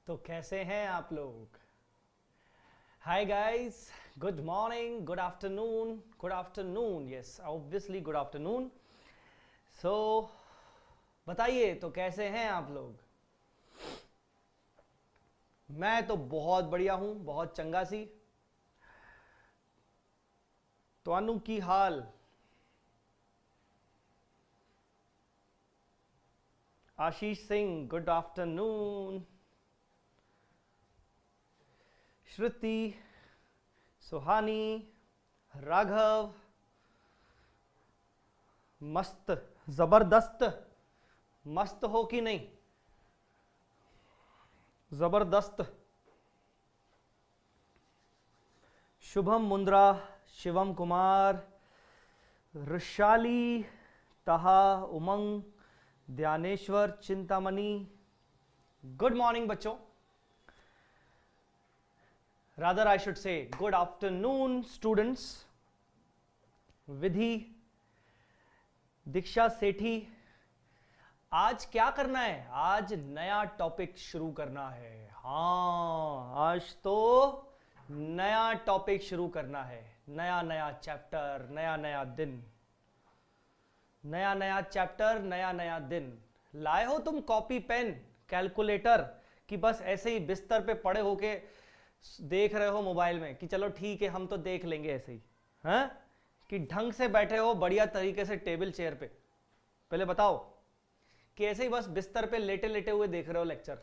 तो कैसे हैं आप लोग? Hi guys, good morning, good afternoon, yes obviously good afternoon. So बताइए तो कैसे हैं आप लोग? मैं तो बहुत बढ़िया हूं, बहुत चंगा सी। तो अनु की हाल? Ashish Singh good afternoon. श्रुति, सुहानी, राघव, मस्त, जबरदस्त। मस्त हो कि नहीं? जबरदस्त। शुभम मुंद्रा, शिवम कुमार, ऋषाली, तहा, उमंग, ध्यानेश्वर, चिंतामणि। गुड मॉर्निंग बच्चों। rather I should say good afternoon students। विधि, दीक्षा सेठी, आज क्या करना है? आज नया टॉपिक शुरू करना है। हाँ, आज तो नया टॉपिक शुरू करना है। नया नया चैप्टर, नया नया दिन। नया नया चैप्टर, नया नया दिन। लाए हो तुम कॉपी पेन कैलकुलेटर कि बस ऐसे ही बिस्तर पे पड़े होके देख रहे हो मोबाइल में कि चलो ठीक है हम तो देख लेंगे ऐसे ही? हैं कि ढंग से बैठे हो बढ़िया तरीके से टेबल चेयर पे? पहले बताओ कि ऐसे ही बस बिस्तर पे लेटे लेटे हुए देख रहे हो लेक्चर?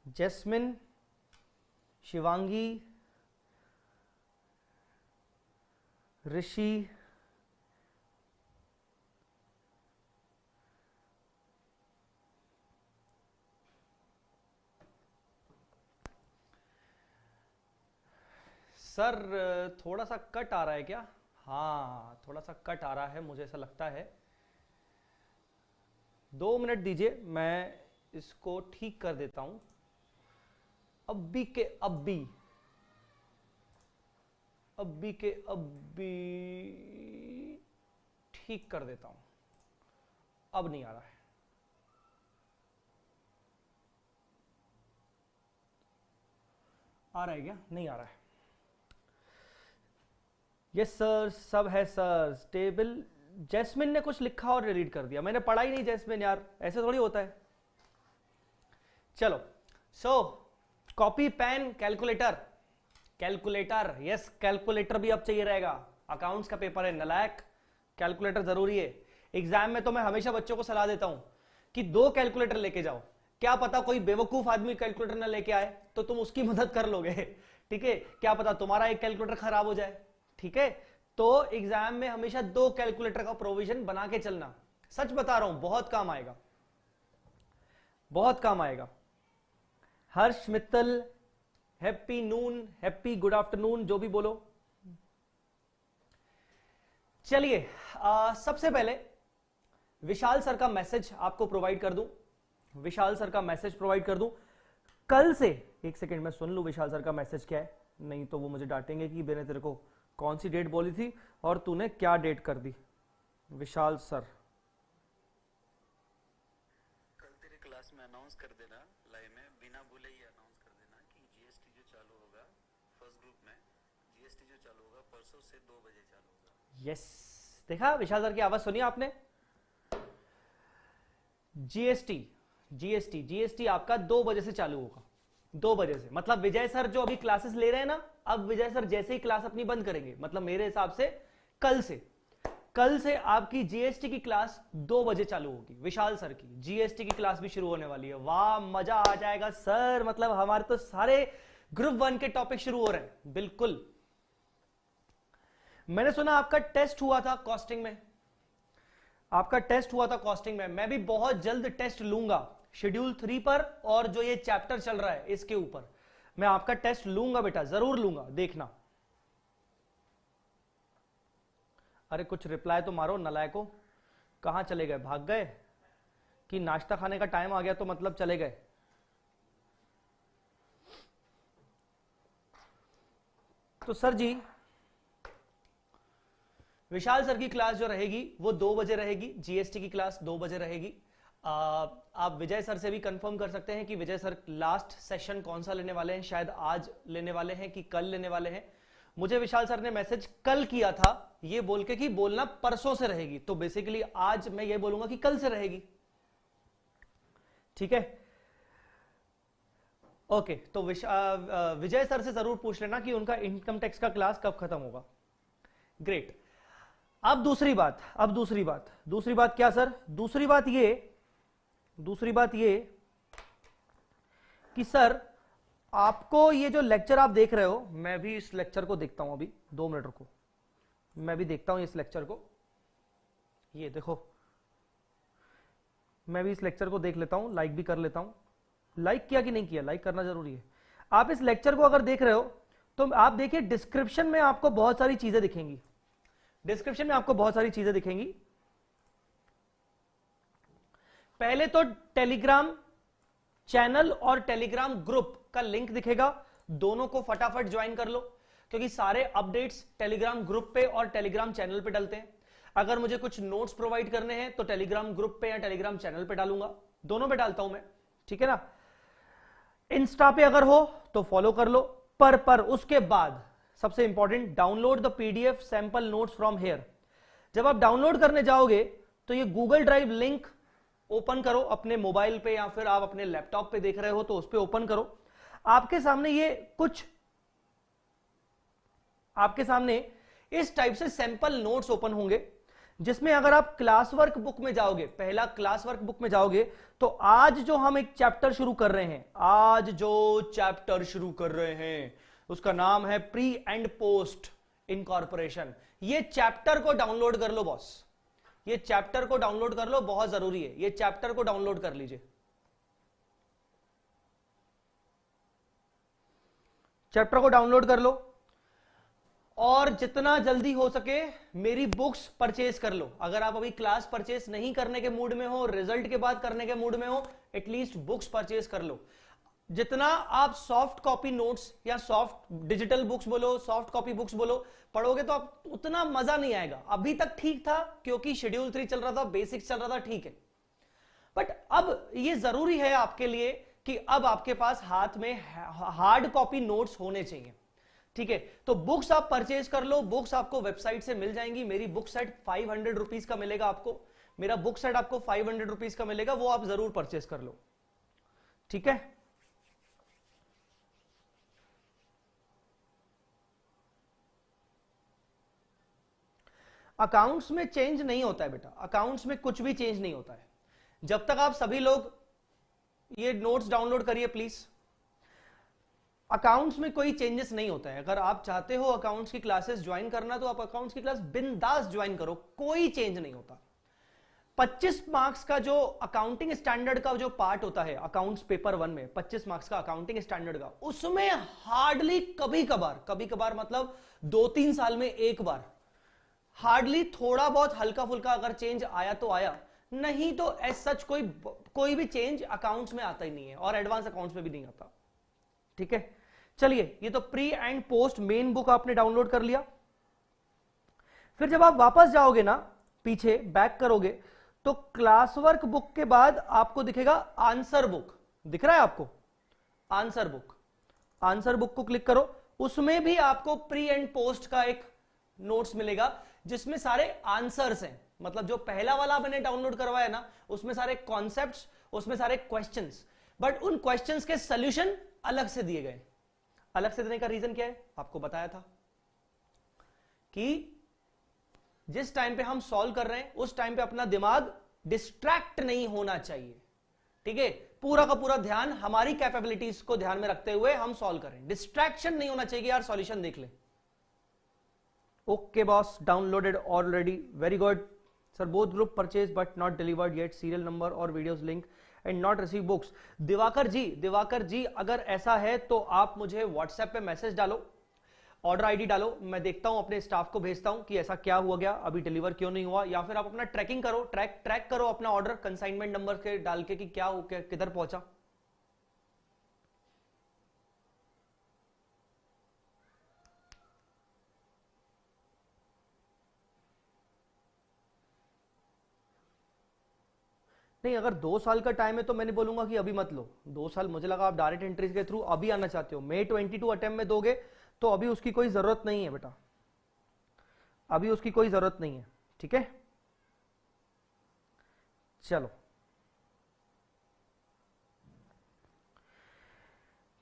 जैस्मिन, शिवांगी, ऋषि, सर थोड़ा सा कट आ रहा है क्या? हाँ, थोड़ा सा कट आ रहा है, मुझे ऐसा लगता है। 2 मिनट दीजिए, मैं इसको ठीक कर देता हूं। अब्बी के अब्बी, अब्बी के अब्बी ठीक कर देता हूं। अब नहीं आ रहा है। आ रहा है क्या? नहीं आ रहा है। यस सर, सब है सर। टेबल, जैस्मिन ने कुछ लिखा और डिलीट कर दिया। मैंने पढ़ा ही नहीं जैस्मिन यार, ऐसे थोड़ी होता है। चलो, so copy pen calculator. Calculator, yes calculator भी अब चाहिए रहेगा। अकाउंट्स का पेपर है नलायक, कैलकुलेटर जरूरी है। एग्जाम में तो मैं हमेशा बच्चों को सलाह देता हूं कि 2 कैलकुलेटर लेके जाओ। क्या पता कोई बेवकूफ आदमी कैलकुलेटर ना लेके आए तो तुम उसकी मदद कर लोगे। ठीक है, क्या पता तुम्हारा एक कैलकुलेटर खराब हो जाए। ठीक है, तो एग्जाम में हमेशा 2 कैलकुलेटर का प्रोविजन बना के चलना। सच बता रहा हूं, बहुत काम आएगा, बहुत काम आएगा। हर्ष मित्तल, हैप्पी नून, हैप्पी गुड आफ्टरनून, जो भी बोलो। चलिए, सबसे पहले विशाल सर का मैसेज आपको प्रोवाइड कर दूं। विशाल सर का मैसेज प्रोवाइड कर दूं कल से। एक सेकंड में सुन लूं विशाल सर का मैसेज क्या है, नहीं तो वो मुझे डांटेंगे कि मैंने तेरे को कौन सी डेट बोली थी और तूने क्या डेट कर दी। विशाल सर, कल तेरे क्लास में अनाउंस कर देना, लाइव में बिना भूले ही अनाउंस कर देना कि जीएसटी जो चालू होगा फर्स्ट ग्रुप में, जीएसटी जो चालू होगा परसों से 2 बजे चालू होगा। यस, देखा विशाल सर की आवाज सुनी आपने? जीएसटी, जीएसटी, जीएसटी आपका 2 बजे से चालू होगा। 2 बजे से मतलब विजय सर जो अभी क्लासेस ले रहे हैं ना, अब विजय सर जैसे ही क्लास अपनी बंद करेंगे, मतलब मेरे हिसाब से कल से आपकी जीएसटी की क्लास 2 बजे चालू होगी। विशाल सर की जीएसटी की क्लास भी शुरू होने वाली है। वाह, मजा आ जाएगा सर। मतलब हमारे तो सारे ग्रुप 1 के टॉपिक शुरू हो रहे हैं। बिल्कुल। मैंने सुना आपका टेस्ट हुआ था कॉस्टिंग में, आपका टेस्ट हुआ था कॉस्टिंग में। मैं भी बहुत जल्द टेस्ट लूंगा शेड्यूल 3 पर, और जो ये चैप्टर चल रहा है इसके ऊपर मैं आपका टेस्ट लूंगा बेटा, जरूर लूंगा, देखना। अरे कुछ रिप्लाई तो मारो नलायको, कहां चले गए? भाग गए कि नाश्ता खाने का टाइम आ गया तो मतलब चले गए? तो सर जी विशाल सर की क्लास जो रहेगी वो 2 बजे रहेगी, जीएसटी की क्लास 2 बजे रहेगी। आप विजय सर से भी कंफर्म कर सकते हैं कि विजय सर लास्ट सेशन कौन सा लेने वाले हैं, शायद आज लेने वाले हैं कि कल लेने वाले हैं। मुझे विशाल सर ने मैसेज कल किया था ये बोल के कि बोलना परसों से रहेगी, तो बेसिकली आज मैं ये बोलूंगा कि कल से रहेगी। ठीक है, ओके। तो विजय सर से जरूर पूछ लेना कि उनका इनकम टैक्स का क्लास कब खत्म होगा। ग्रेट। अब दूसरी बात क्या सर? दूसरी बात ये कि सर आपको ये जो लेक्चर आप देख रहे हो, मैं भी इस लेक्चर को देखता हूं, अभी 2 मिनट रुको, मैं भी देखता हूं इस लेक्चर को। ये देखो, मैं भी इस लेक्चर को देख लेता हूं, लाइक भी कर लेता हूं। लाइक किया कि नहीं किया? लाइक करना जरूरी है। आप इस लेक्चर को अगर देख रहे हो तो आप देखिए डिस्क्रिप्शन में आपको बहुत सारी चीजें दिखेंगी। पहले तो टेलीग्राम चैनल और टेलीग्राम ग्रुप का लिंक दिखेगा, दोनों को फटाफट ज्वाइन कर लो, क्योंकि सारे अपडेट्स टेलीग्राम ग्रुप पे और टेलीग्राम चैनल पे डलते हैं। अगर मुझे कुछ नोट्स प्रोवाइड करने हैं तो टेलीग्राम ग्रुप पे या टेलीग्राम चैनल पे डालूंगा, दोनों पे डालता हूं मैं, ठीक है ना। इंस्टा पे अगर हो तो फॉलो कर लो, पर उसके बाद सबसे important, download the PDF sample notes from here. जब आप डाउनलोड करने जाओगे तो ये गूगल ड्राइव लिंक ओपन करो अपने मोबाइल पे, या फिर आप अपने लैपटॉप पे देख रहे हो तो उस पे ओपन करो। आपके सामने इस टाइप से सैंपल नोट्स ओपन होंगे, जिसमें अगर आप क्लास वर्क बुक में जाओगे, पहला क्लास वर्क बुक में जाओगे, तो आज जो हम एक चैप्टर शुरू कर रहे हैं, उसका नाम है प्री एंड पोस्ट इनकॉर्पोरेशन। ये चैप्टर को डाउनलोड कर लो बॉस, ये चैप्टर को डाउनलोड कर लो, बहुत जरूरी है, ये चैप्टर को डाउनलोड कर लीजिए। चैप्टर को डाउनलोड कर लो और जितना जल्दी हो सके मेरी बुक्स परचेज कर लो। अगर आप अभी क्लास परचेज नहीं करने के मूड में हो, रिजल्ट के बाद करने के मूड में हो, एटलीस्ट बुक्स परचेज कर लो। जितना आप सॉफ्ट कॉपी नोट्स या सॉफ्ट डिजिटल बुक्स बोलो, सॉफ्ट कॉपी बुक्स बोलो, पढ़ोगे तो आप उतना मजा नहीं आएगा। अभी तक ठीक था क्योंकि शेड्यूल 3 चल रहा था, बेसिक्स चल रहा था, ठीक है, बट अब ये जरूरी है आपके लिए कि अब आपके पास हाथ में हार्ड कॉपी नोट्स होने चाहिए, ठीक है। तो बुक्स आप परचेज कर लो, बुक्स आपको वेबसाइट से मिल जाएंगी। मेरी बुक सेट 500 रुपीज का मिलेगा आपको, मेरा बुक सेट आपको 500 रुपीज का मिलेगा, वो आप जरूर परचेज कर लो, ठीक है। अकाउंट्स में चेंज नहीं होता है बेटा, अकाउंट्स में कुछ भी चेंज नहीं होता है। जब तक आप सभी लोग ये नोट्स डाउनलोड करिए प्लीज, अकाउंट्स में कोई चेंजेस नहीं होता है। अगर आप चाहते हो अकाउंट्स की क्लासेस ज्वाइन करना तो आप अकाउंट्स की क्लास बिंदास ज्वाइन करो, कोई चेंज नहीं होता। 25 मार्क्स का जो अकाउंटिंग स्टैंडर्ड का जो पार्ट होता है अकाउंट्स पेपर 1 में, 25 मार्क्स का अकाउंटिंग स्टैंडर्ड का, उसमें हार्डली कभी कभार मतलब 2-3 साल में एक बार, हार्डली थोड़ा बहुत हल्का फुल्का अगर चेंज आया तो आया, नहीं तो एज सच कोई भी चेंज अकाउंट्स में आता ही नहीं है, और एडवांस अकाउंट्स में भी नहीं आता, ठीक है। चलिए, ये तो pre and post main book आपने डाउनलोड कर लिया। फिर जब आप वापस जाओगे ना, पीछे बैक करोगे, तो क्लास वर्क बुक के बाद आपको दिखेगा आंसर बुक, दिख रहा है आपको आंसर बुक। आंसर बुक को क्लिक करो, उसमें भी आपको प्री एंड पोस्ट का एक नोट्स मिलेगा, जिसमें सारे आंसर्स हैं। मतलब जो पहला वाला मैंने डाउनलोड करवाया ना, उसमें सारे कॉन्सेप्ट्स, उसमें सारे क्वेश्चंस, बट उन क्वेश्चंस के सॉल्यूशन अलग से दिए गए। अलग से देने का रीजन क्या है, आपको बताया था कि जिस टाइम पे हम सॉल्व कर रहे हैं उस टाइम पे अपना दिमाग डिस्ट्रैक्ट नहीं होना चाहिए, ठीक है। पूरा का पूरा ध्यान हमारी कैपेबिलिटीज को ध्यान में रखते हुए हम सॉल्व करें, डिस्ट्रैक्शन नहीं होना चाहिए यार, सॉल्यूशन देख ले। Okay boss, downloaded already, very good sir. Both group purchase but not delivered yet, serial number और videos link and not receive books. Diwakar ji अगर ऐसा है तो आप मुझे व्हाट्सएप पे मैसेज डालो, ऑर्डर आईडी डालो, मैं देखता हूं, अपने स्टाफ को भेजता हूं कि ऐसा क्या हुआ गया, अभी डिलीवर क्यों नहीं हुआ, या फिर आप अपना ट्रैकिंग करो, ट्रैक करो अपना ऑर्डर कंसाइनमेंट नंबर के डाल के कि क्या हो, किधर पहुंचा। नहीं, अगर 2 साल का टाइम है तो मैंने बोलूंगा कि अभी मत लो 2 साल। मुझे लगा आप डायरेक्ट एंट्री के थ्रू अभी आना चाहते हो, May 22 अटेम्प्ट में दोगे तो अभी उसकी कोई जरूरत नहीं है बेटा, अभी उसकी कोई जरूरत नहीं है। ठीक है, चलो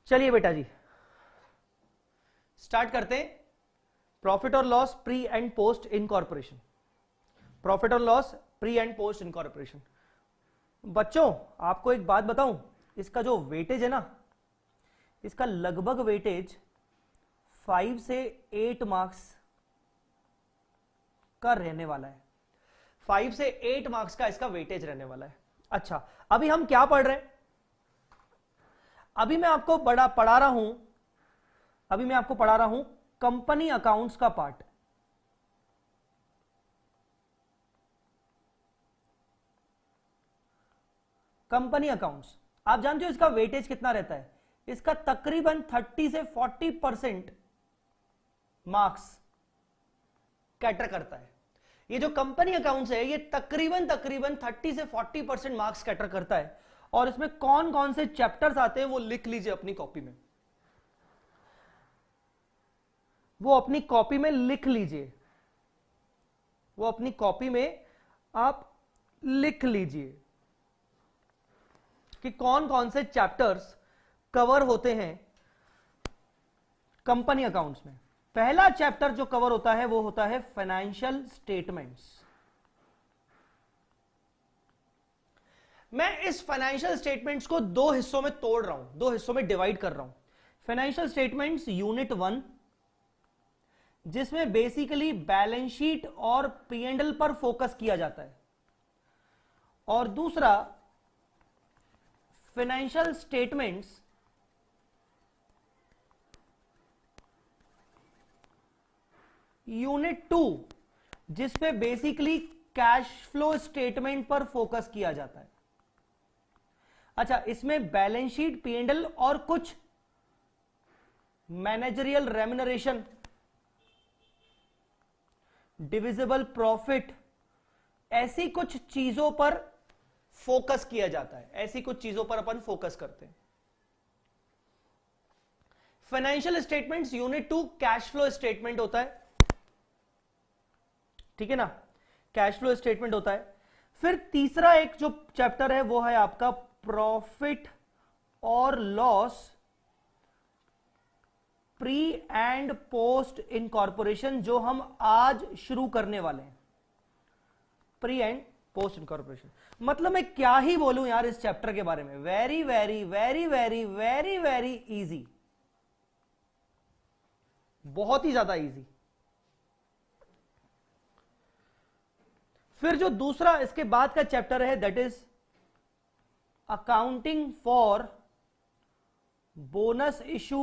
चलिए बेटा जी स्टार्ट करते हैं। प्रॉफिट और loss pre and post incorporation, profit और loss pre and post incorporation. बच्चों आपको एक बात बताऊं, इसका जो वेटेज है ना, इसका लगभग वेटेज 5 से 8 मार्क्स का रहने वाला है। 5 से 8 मार्क्स का इसका वेटेज रहने वाला है। अच्छा, अभी हम क्या पढ़ रहे हैं? अभी मैं आपको पढ़ा रहा हूं, अभी मैं आपको पढ़ा रहा हूं कंपनी अकाउंट्स का पार्ट। कंपनी अकाउंट्स आप जानते हो इसका वेटेज कितना रहता है? इसका तकरीबन 30 से 40% मार्क्स कैटर करता है। ये जो कंपनी अकाउंट्स है ये तकरीबन 30 से 40% मार्क्स कैटर करता है। और इसमें कौन कौन से चैप्टर्स आते हैं वो लिख लीजिए अपनी कॉपी में, वो अपनी कॉपी में लिख लीजिए, वो अपनी कॉपी में आप लिख लीजिए कि कौन कौन से चैप्टर्स कवर होते हैं कंपनी अकाउंट्स में। पहला चैप्टर जो कवर होता है वो होता है फाइनेंशियल स्टेटमेंट्स। मैं इस फाइनेंशियल स्टेटमेंट्स को 2 हिस्सों में तोड़ रहा हूं, 2 हिस्सों में डिवाइड कर रहा हूं। फाइनेंशियल स्टेटमेंट्स यूनिट 1 जिसमें बेसिकली बैलेंस शीट और P&L पर फोकस किया जाता है, और दूसरा फाइनेंशियल स्टेटमेंट्स यूनिट 2 जिसपे बेसिकली कैश फ्लो स्टेटमेंट पर फोकस किया जाता है। अच्छा, इसमें बैलेंस शीट, P&L और कुछ मैनेजरियल रेम्यूनरेशन, डिविजिबल प्रॉफिट, ऐसी कुछ चीजों पर फोकस किया जाता है, ऐसी कुछ चीजों पर अपन फोकस करते हैं। Financial statements unit 2 cash flow statement होता है, ठीक है ना, कैश फ्लो स्टेटमेंट होता है। फिर तीसरा एक जो चैप्टर है वो है आपका प्रॉफिट और loss pre and post incorporation, जो हम आज शुरू करने वाले हैं। प्री एंड पोस्ट इनकॉर्पोरेशन मतलब मैं क्या ही बोलूं यार इस चैप्टर के बारे में। Very very very very very very easy, बहुत ही ज्यादा इजी। फिर जो दूसरा इसके बाद का चैप्टर है that is accounting for bonus issue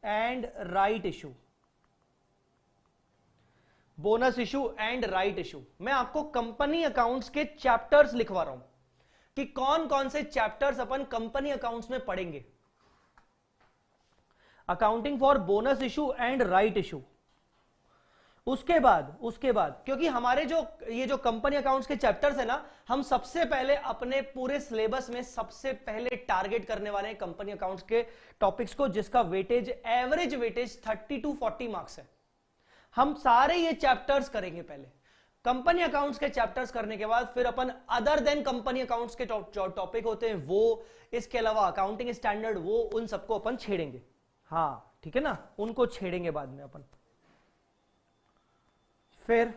and right issue. Bonus issue and right issue, मैं आपको कंपनी अकाउंट्स के चैप्टर्स लिखवा रहा हूं कि कौन कौन से चैप्टर्स अपन कंपनी अकाउंट्स में पढ़ेंगे। Accounting for bonus issue and right issue. उसके बाद क्योंकि हमारे जो ये जो कंपनी अकाउंट्स के चैप्टर्स है ना, हम सबसे पहले अपने पूरे सिलेबस में सबसे पहले टारगेट करने वाले हैं कंपनी अकाउंट्स के टॉपिक्स को, जिसका weightage average weightage 30 to 40 marks है। हम सारे ये चैप्टर्स करेंगे पहले। कंपनी अकाउंट्स के चैप्टर्स करने के बाद फिर अपन अदर देन कंपनी अकाउंट्स के टॉपिक होते हैं वो, इसके अलावा अकाउंटिंग स्टैंडर्ड, वो उन सबको अपन छेड़ेंगे। हाँ ठीक है ना, उनको छेड़ेंगे बाद में अपन। फिर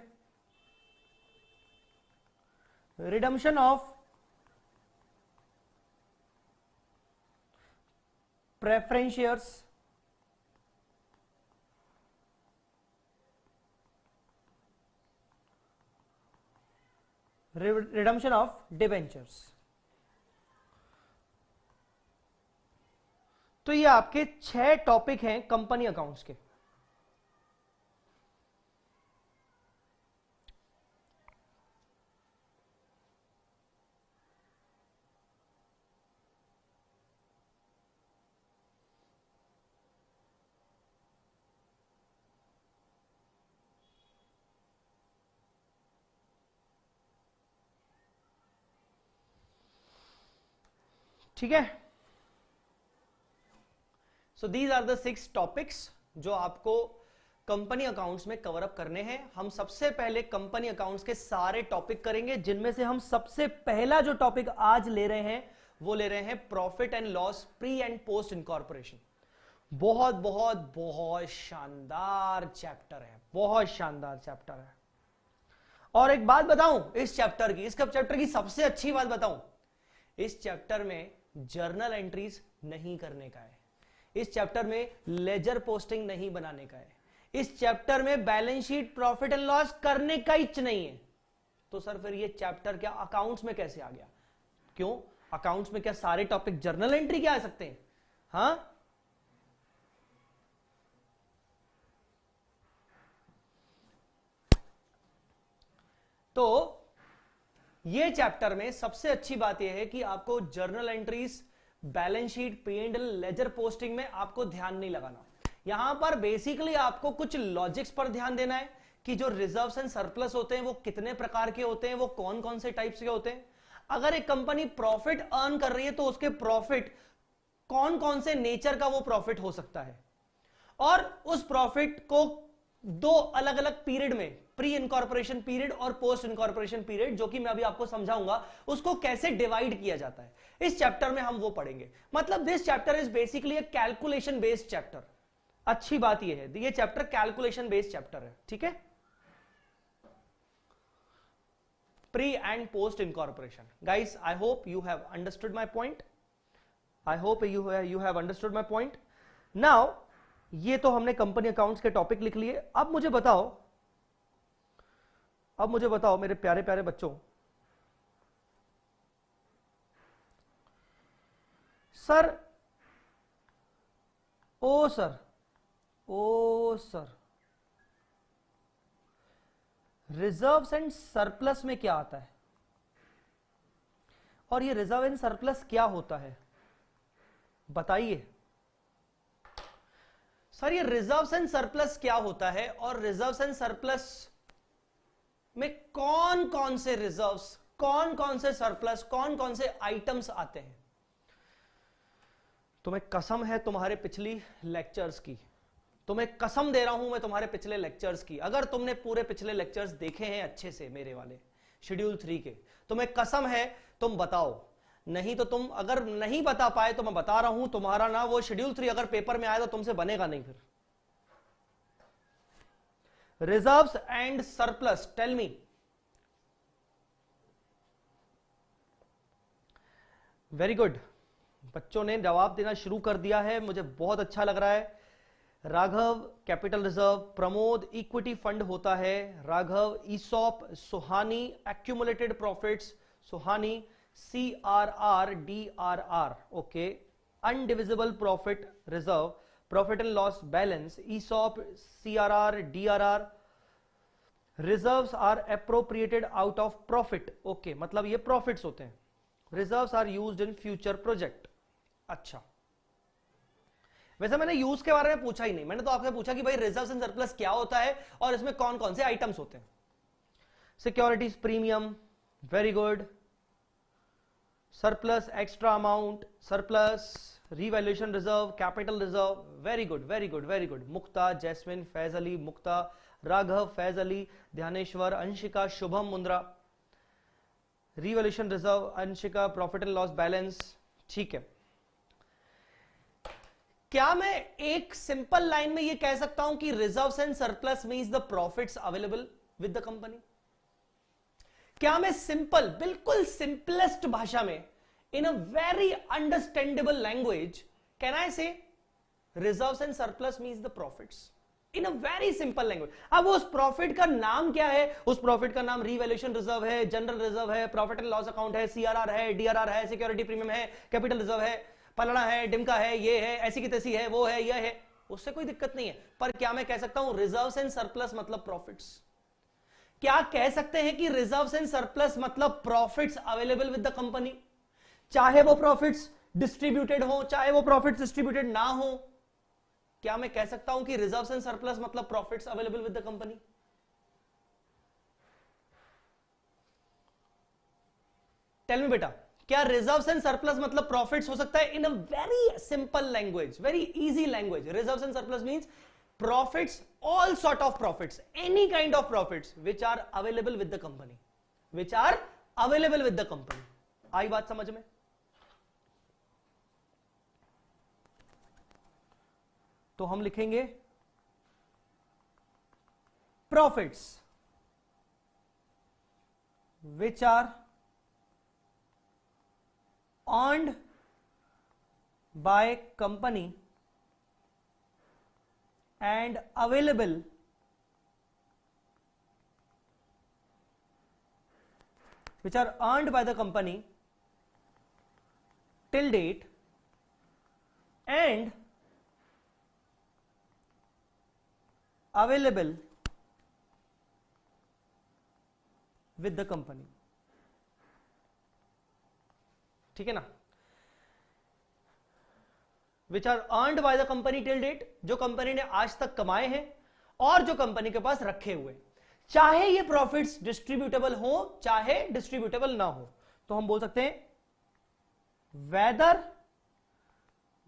redemption of preference shares, redemption of debentures. तो ये आपके 6 टॉपिक हैं कंपनी अकाउंट्स के। ठीक है। So these are the 6 topics जो आपको कंपनी अकाउंट्स में कवर अप करने हैं। हम सबसे पहले कंपनी अकाउंट्स के सारे टॉपिक करेंगे, जिनमें से हम सबसे पहला जो टॉपिक आज ले रहे हैं वो ले रहे हैं profit and loss pre and post incorporation. बहुत बहुत बहुत शानदार चैप्टर है, बहुत शानदार चैप्टर है। और एक बात बताऊं इस चैप्टर की सबसे अच्छी बात बताऊं, इस चैप्टर में जर्नल एंट्रीज नहीं करने का है, इस चैप्टर में लेजर पोस्टिंग नहीं बनाने का है, इस चैप्टर में balance sheet profit and loss करने का ही नहीं है। तो सर फिर ये चैप्टर क्या अकाउंट्स में कैसे आ गया? क्यों अकाउंट्स में क्या सारे टॉपिक जर्नल एंट्री के आ सकते हैं? हां, तो ये चैप्टर में सबसे अच्छी बात यह है कि आपको journal entries, balance sheet, P&L, ledger posting में आपको ध्यान नहीं लगाना। यहां पर बेसिकली आपको कुछ लॉजिक्स पर ध्यान देना है कि जो रिजर्व्स एंड सरप्लस होते हैं वो कितने प्रकार के होते हैं, वो कौन कौन से टाइप्स के होते हैं। अगर एक कंपनी प्रॉफिट अर्न कर रही है तो उसके प्रॉफिट कौन कौन से नेचर का वो प्रॉफिट हो सकता है, और उस प्रॉफिट को 2 अलग अलग पीरियड में, प्री इनकॉर्पोरेशन पीरियड और पोस्ट इनकॉर्पोरेशन पीरियड, जो कि मैं अभी आपको समझाऊंगा, उसको कैसे डिवाइड किया जाता है, इस चैप्टर में हम वो पढ़ेंगे। मतलब this chapter is basically a calculation based chapter. अच्छी बात यह है ये चैप्टर कैलकुलेशन बेस्ड चैप्टर है, ठीक है। Pre and post incorporation, guys I hope you have understood my point, I hope you have understood my point. Now ये तो हमने कंपनी अकाउंट्स के टॉपिक लिख लिए। अब मुझे बताओ मेरे प्यारे प्यारे बच्चों, सर रिजर्व्स एंड सरप्लस में क्या आता है, और ये रिजर्व एंड सरप्लस क्या होता है बताइए। सर ये रिजर्व्स एंड सरप्लस क्या होता है, और रिजर्व्स एंड सरप्लस में कौन कौन से रिजर्व्स, कौन कौन से सरप्लस, कौन कौन से आइटम्स आते हैं। तुम्हें कसम है तुम्हारे पिछली लेक्चर्स की, तुम्हें कसम दे रहा हूं मैं तुम्हारे पिछले लेक्चर्स की, अगर तुमने पूरे पिछले लेक्चर्स देखे हैं अच्छे से मेरे वाले शेड्यूल 3 के, तुम्हें कसम है तुम बताओ, नहीं तो तुम अगर नहीं बता पाए तो मैं बता रहा हूं तुम्हारा ना वो शेड्यूल 3 अगर पेपर में आए तो तुमसे बनेगा नहीं फिर। Reserves and surplus, tell me. Very good, बच्चों ने जवाब देना शुरू कर दिया है, मुझे बहुत अच्छा लग रहा है। Raghav capital reserve, Pramod equity fund होता है, Raghav ESOP, Suhani accumulated profits, Suhani CRR DRR, okay, indivisible profit reserve, profit and loss balance, ESOP CRR DRR, reserves are appropriated out of profit, okay, मतलब ये प्रॉफिट्स होते हैं। Reserves are used in future project. अच्छा, वैसे मैंने use के बारे में पूछा ही नहीं, मैंने तो आपसे पूछा कि भाई रिजर्व्स एंड सरप्लस क्या होता है और इसमें कौन कौन से आइटम्स होते हैं। Securities premium, very good. Surplus extra amount, surplus revaluation reserve, capital reserve, very good very good very good. Mukta, Jasmine, Faiz Ali, Mukta, Raghav, Faiz Ali, Dhyaneshwar, Anshika, Shubham, Mundra, revaluation reserve, Anshika, profit and loss balance, ठीक है। क्या मैं एक सिंपल लाइन में यह कह सकता हूं कि reserves and surplus means the profits available with the company? क्या मैं सिंपल, बिल्कुल सिंपलेस्ट भाषा में, in a very understandable language, can I say reserves and surplus means the profits in a very simple language? अब उस profit का नाम क्या है? उस प्रॉफिट का नाम रिवैल्यूएशन रिजर्व है, जनरल रिजर्व है, प्रॉफिट एंड लॉस अकाउंट है, CRR है, DRR है, सिक्योरिटी प्रीमियम है, कैपिटल रिजर्व है, पलड़ा है, डिमका है, ये है, ऐसी की तैसी है, वो है, ये है, उससे कोई दिक्कत नहीं है। पर क्या मैं कह सकता हूं रिजर्व्स एंड सरप्लस मतलब प्रॉफिट्स? क्या कह सकते हैं कि रिजर्व्स एंड सरप्लस मतलब profits available with the company, चाहे वो प्रॉफिट्स डिस्ट्रीब्यूटेड हो, चाहे वो प्रॉफिट्स डिस्ट्रीब्यूटेड ना हो? क्या मैं कह सकता हूं कि रिजर्व्स एंड सरप्लस मतलब profits available with the company? Tell me बेटा, क्या रिजर्व्स एंड सरप्लस मतलब प्रॉफिट्स हो सकता है? In a very simple language, very easy language, reserves and surplus means profits, all sort of profits, any kind of profits which are available with the company, which are available with the company. आई बात समझ में? तो हम लिखेंगे profits which are earned by company and available which are earned by the company till date and available with the company. ठीक है ना? Which are earned by the company till date, जो कंपनी ने आज तक कमाए हैं और जो कंपनी के पास रखे हुए, चाहे ये प्रॉफिट्स डिस्ट्रीब्यूटेबल हो चाहे डिस्ट्रीब्यूटेबल ना हो, तो हम बोल सकते हैं वेदर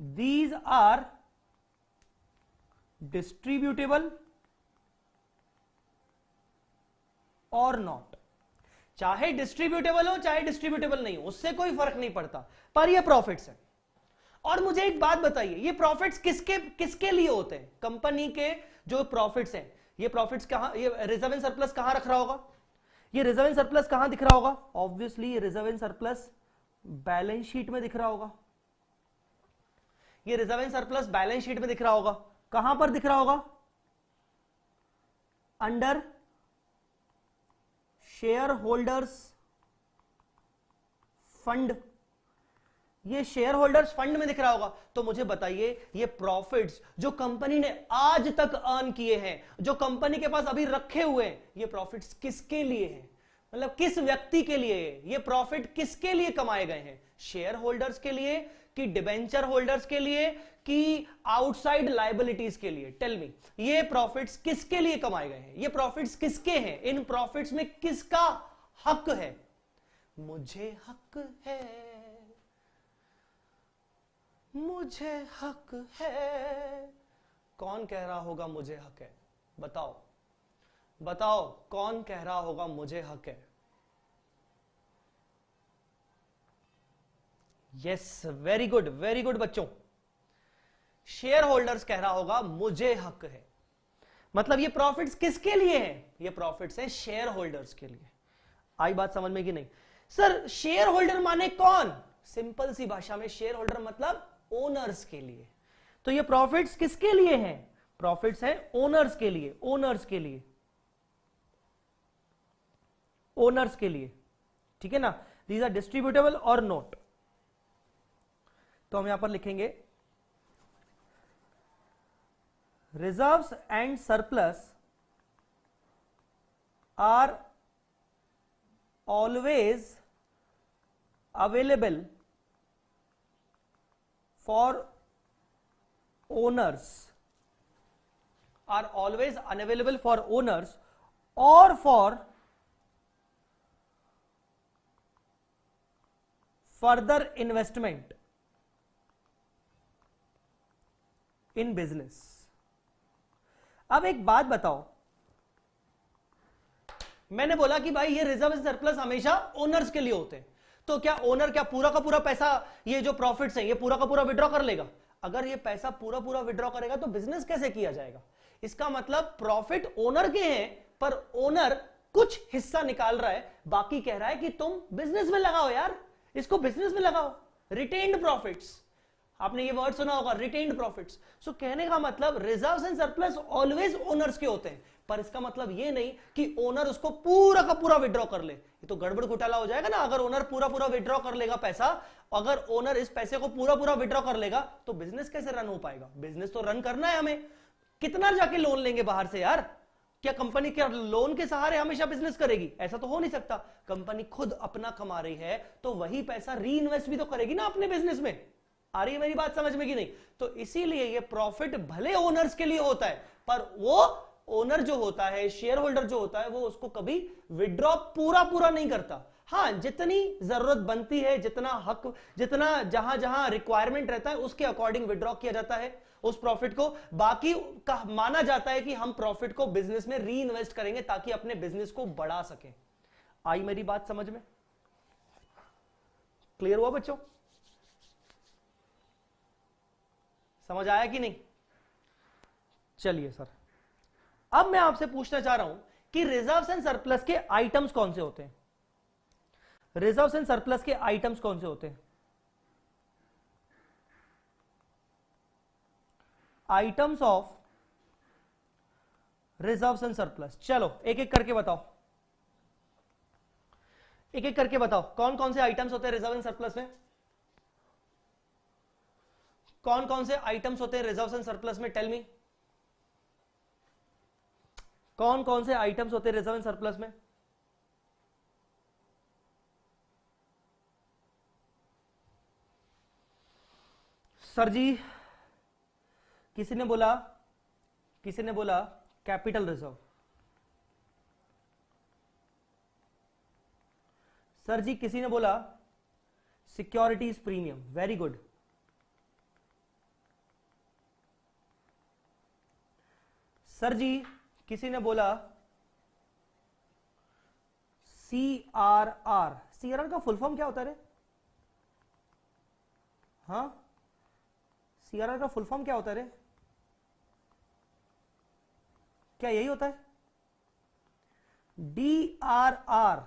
दीज आर डिस्ट्रीब्यूटेबल और नॉट। चाहे डिस्ट्रीब्यूटेबल हो चाहे डिस्ट्रीब्यूटेबल नहीं हो, उससे कोई फर्क नहीं पड़ता, पर ये प्रॉफिट्स है। और मुझे एक बात बताइए, ये प्रॉफिट्स किसके लिए होते हैं? कंपनी के जो प्रॉफिट्स हैं, ये प्रॉफिट्स कहां, ये रिजर्व एंड सरप्लस कहां रख रहा होगा? ये रिजर्व एंड सरप्लस कहां दिख रहा होगा? ऑब्वियसली ये reserve and surplus balance sheet में दिख रहा होगा। ये reserve and surplus balance sheet में दिख रहा होगा। कहां पर दिख रहा होगा? Under share holders fund. ये शेयर होल्डर्स फंड में दिख रहा होगा। तो मुझे बताइए, ये प्रॉफिट्स जो कंपनी ने आज तक अर्न किए हैं, जो कंपनी के पास अभी रखे हुए हैं, ये प्रॉफिट्स किसके लिए हैं? मतलब किस व्यक्ति के लिए ये प्रॉफिट किसके लिए कमाए गए हैं? शेयर होल्डर्स के लिए कि डिबेंचर होल्डर्स के लिए कि आउटसाइड लायबिलिटीज के लिए? टेल मी, ये प्रॉफिट्स किसके लिए कमाए गए हैं? ये प्रॉफिट्स किसके हैं? इन प्रॉफिट्स में किसका हक है? मुझे हक है, मुझे हक है। कौन कह रहा होगा मुझे हक है? बताओ बताओ, कौन कह रहा होगा मुझे हक है? यस, वेरी गुड बच्चों। शेयर होल्डर्स कह रहा होगा मुझे हक है। मतलब ये प्रॉफिट्स किसके लिए हैं? ये प्रॉफिट्स हैं शेयर होल्डर्स के लिए। आई बात समझ में कि नहीं? सर शेयर होल्डर माने कौन? सिंपल सी भाषा में शेयर होल्डर मतलब ओनर्स के लिए। तो ये प्रॉफिट्स किसके लिए हैं? प्रॉफिट्स हैं ओनर्स के लिए, ओनर्स के लिए, ओनर्स के लिए। ठीक है ना? दीज आर डिस्ट्रीब्यूटेबल और नॉट। तो हम यहां पर लिखेंगे reserves and surplus are always available for owners, are always unavailable for owners or for further investment in business। अब एक बात बताओ, मैंने बोला कि भाई ये रिजर्व एंड सरप्लस हमेशा ओनर्स के लिए होते हैं, तो क्या ओनर क्या पूरा का पूरा पैसा, ये जो प्रॉफिट्स हैं, ये पूरा का पूरा विड्रॉ कर लेगा? अगर ये पैसा पूरा पूरा विड्रॉ करेगा तो बिजनेस कैसे किया जाएगा? इसका मतलब प्रॉफिट ओनर के हैं, पर ओनर कुछ हिस्सा निकाल रहा है, बाकी कह रहा है कि तुम बिजनेस में लगाओ यार, इसको बिजनेस में लगाओ। रिटेन्ड प्रॉफिट्स, आपने ये वर्ड सुना होगा, रिटेन्ड प्रॉफिट्स। सो कहने का मतलब reserves and surplus always owners के होते हैं, पर इसका मतलब ये नहीं कि ओनर उसको पूरा का पूरा विड्रॉ कर ले। ये तो गड़बड़ घोटाला हो जाएगा ना। अगर ओनर पूरा पूरा विड्रॉ कर लेगा पैसा, अगर ओनर इस पैसे को पूरा पूरा विड्रॉ कर लेगा तो बिजनेस कैसे रन हो पाएगा? बिजनेस तो रन करना है हमें। कितना जाके लोन लेंगे बाहर से यार? क्या कंपनी क्या लोन के सहारे हमेशा बिजनेस करेगी? ऐसा तो हो नहीं सकता। कंपनी खुद अपना कमा रही है तो वही पैसा री इन्वेस्ट भी तो करेगी ना अपने बिजनेस में। आ रही है मेरी बात समझ में कि नहीं? तो इसीलिए ये प्रॉफिट भले ओनर्स के लिए होता है, पर वो ओनर जो होता है, शेयर होल्डर जो होता है, वो उसको कभी विड्रॉ पूरा पूरा नहीं करता। हाँ, जितनी जरूरत बनती है, जितना हक, जितना जहां जहां रिक्वायरमेंट रहता है उसके अकॉर्डिंग विड्रॉ किया जाता है उस प्रॉफिट को। बाकी का माना जाता है कि हम प्रॉफिट को बिजनेस में री इन्वेस्ट करेंगे ताकि अपने बिजनेस को बढ़ा सके। आई मेरी बात समझ में? क्लियर हुआ बच्चों? समझ आया कि नहीं? चलिए सर, अब मैं आपसे पूछना चाह रहा हूं कि रिजर्व्स एंड सरप्लस के आइटम्स कौन से होते हैं? रिजर्व्स एंड सरप्लस के आइटम्स कौन से होते हैं? Items of reserves and surplus. चलो एक एक करके बताओ, एक एक करके बताओ कौन कौन से आइटम्स होते हैं रिजर्व एंड सरप्लस में? कौन कौन से आइटम्स होते हैं रिजर्व्स एंड सरप्लस में? टेल मी, कौन कौन से आइटम्स होते हैं रिजर्व एंड सरप्लस में? सर जी, किसी ने बोला, किसी ने बोला कैपिटल रिजर्व। सर जी किसी ने बोला securities premium. Very good. Sir ji किसी ने बोला CRR। CRR का फुल फॉर्म क्या होता है रे? हाँ, CRR का फुल फॉर्म क्या होता है रे? क्या यही होता है? DRR,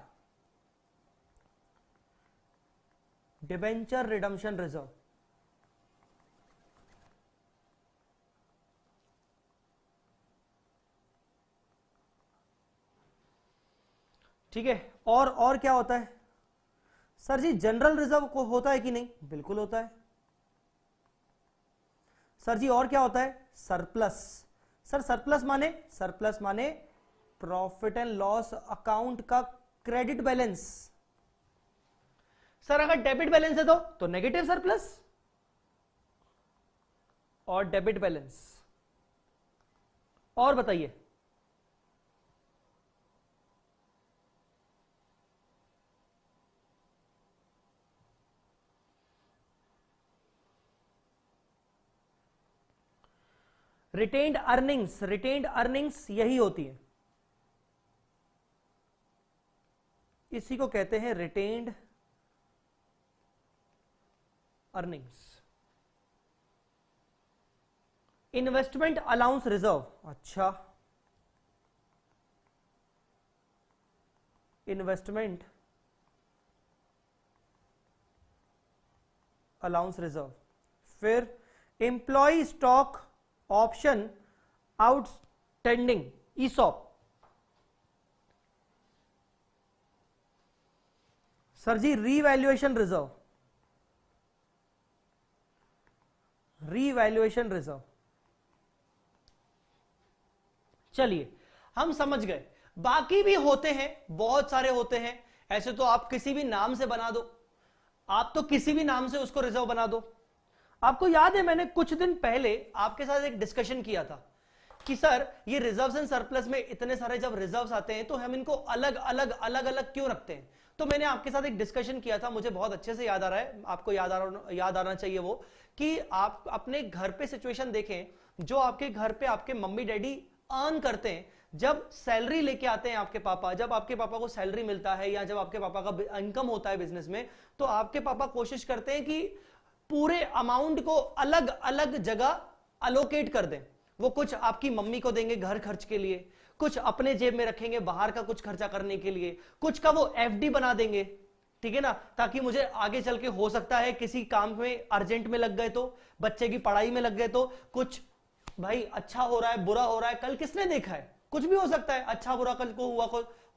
debenture redemption reserve. ठीक है, और क्या होता है? सर जी जनरल रिजर्व को होता है कि नहीं? बिल्कुल होता है। सर जी और क्या होता है? सरप्लस। सर सरप्लस माने? सरप्लस माने प्रॉफिट एंड लॉस अकाउंट का क्रेडिट बैलेंस। सर अगर डेबिट बैलेंस है तो नेगेटिव सरप्लस और डेबिट बैलेंस। और बताइए। रिटेन्ड अर्निंग्स, रिटेन्ड अर्निंग्स यही होती है, इसी को कहते हैं retained earnings. Investment allowance reserve. अच्छा, इन्वेस्टमेंट अलाउंस रिजर्व। फिर employ stock option outstanding, ESOP. Sir ji revaluation reserve, revaluation reserve. चलिए हम समझ गए। बाकी भी होते हैं, बहुत सारे होते हैं। ऐसे तो आप किसी भी नाम से बना दो, आप तो किसी भी नाम से उसको रिजर्व बना दो। आपको याद है मैंने कुछ दिन पहले आपके साथ एक डिस्कशन किया था कि सर ये रिजर्व्स एंड सरप्लस में इतने सारे जब रिजर्व्स आते हैं तो हम इनको अलग अलग अलग अलग क्यों रखते हैं? तो मैंने आपके साथ एक डिस्कशन किया था, मुझे बहुत अच्छे से याद आ रहा है, आपको याद आना चाहिए वो, कि आप अपने घर पे सिचुएशन देखें, जो आपके घर पे आपके मम्मी डैडी अर्न करते हैं, जब सैलरी लेके आते हैं आपके पापा, जब आपके पापा को सैलरी मिलता है या जब आपके पापा का इनकम होता है बिजनेस में, तो आपके पापा कोशिश करते हैं कि पूरे अमाउंट को अलग अलग जगह अलोकेट कर दें। वो कुछ आपकी मम्मी को देंगे घर खर्च के लिए, कुछ अपने जेब में रखेंगे बाहर का कुछ खर्चा करने के लिए, कुछ का वो एफडी बना देंगे, ठीक है ना, ताकि मुझे आगे चल के हो सकता है किसी काम में अर्जेंट में लग गए तो, बच्चे की पढ़ाई में लग गए तो, कुछ भाई अच्छा हो रहा है बुरा हो रहा है, कल किसने देखा है, कुछ भी हो सकता है, अच्छा बुरा कल को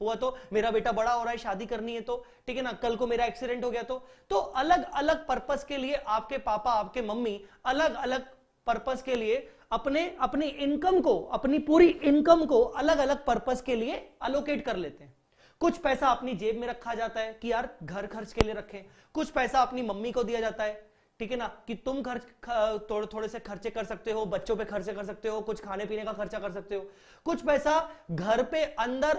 हुआ तो, मेरा बेटा बड़ा हो रहा है शादी करनी है तो, ठीक है ना, कल को मेरा एक्सीडेंट हो गया तो अलग अलग पर्पस के लिए आपके पापा आपके मम्मी अलग अलग पर्पस के लिए अपनी इनकम को, अपनी पूरी इनकम को अलग अलग पर्पस के लिए अलोकेट कर लेते हैं। कुछ पैसा अपनी जेब में रखा जाता है कि यार घर खर्च के लिए रखें, कुछ पैसा अपनी मम्मी को दिया जाता है, ठीक है ना, कि तुम थोड़े से खर्चे कर सकते हो, बच्चों पे खर्चे कर सकते हो, कुछ खाने पीने का खर्चा कर सकते हो। कुछ पैसा घर पे अंदर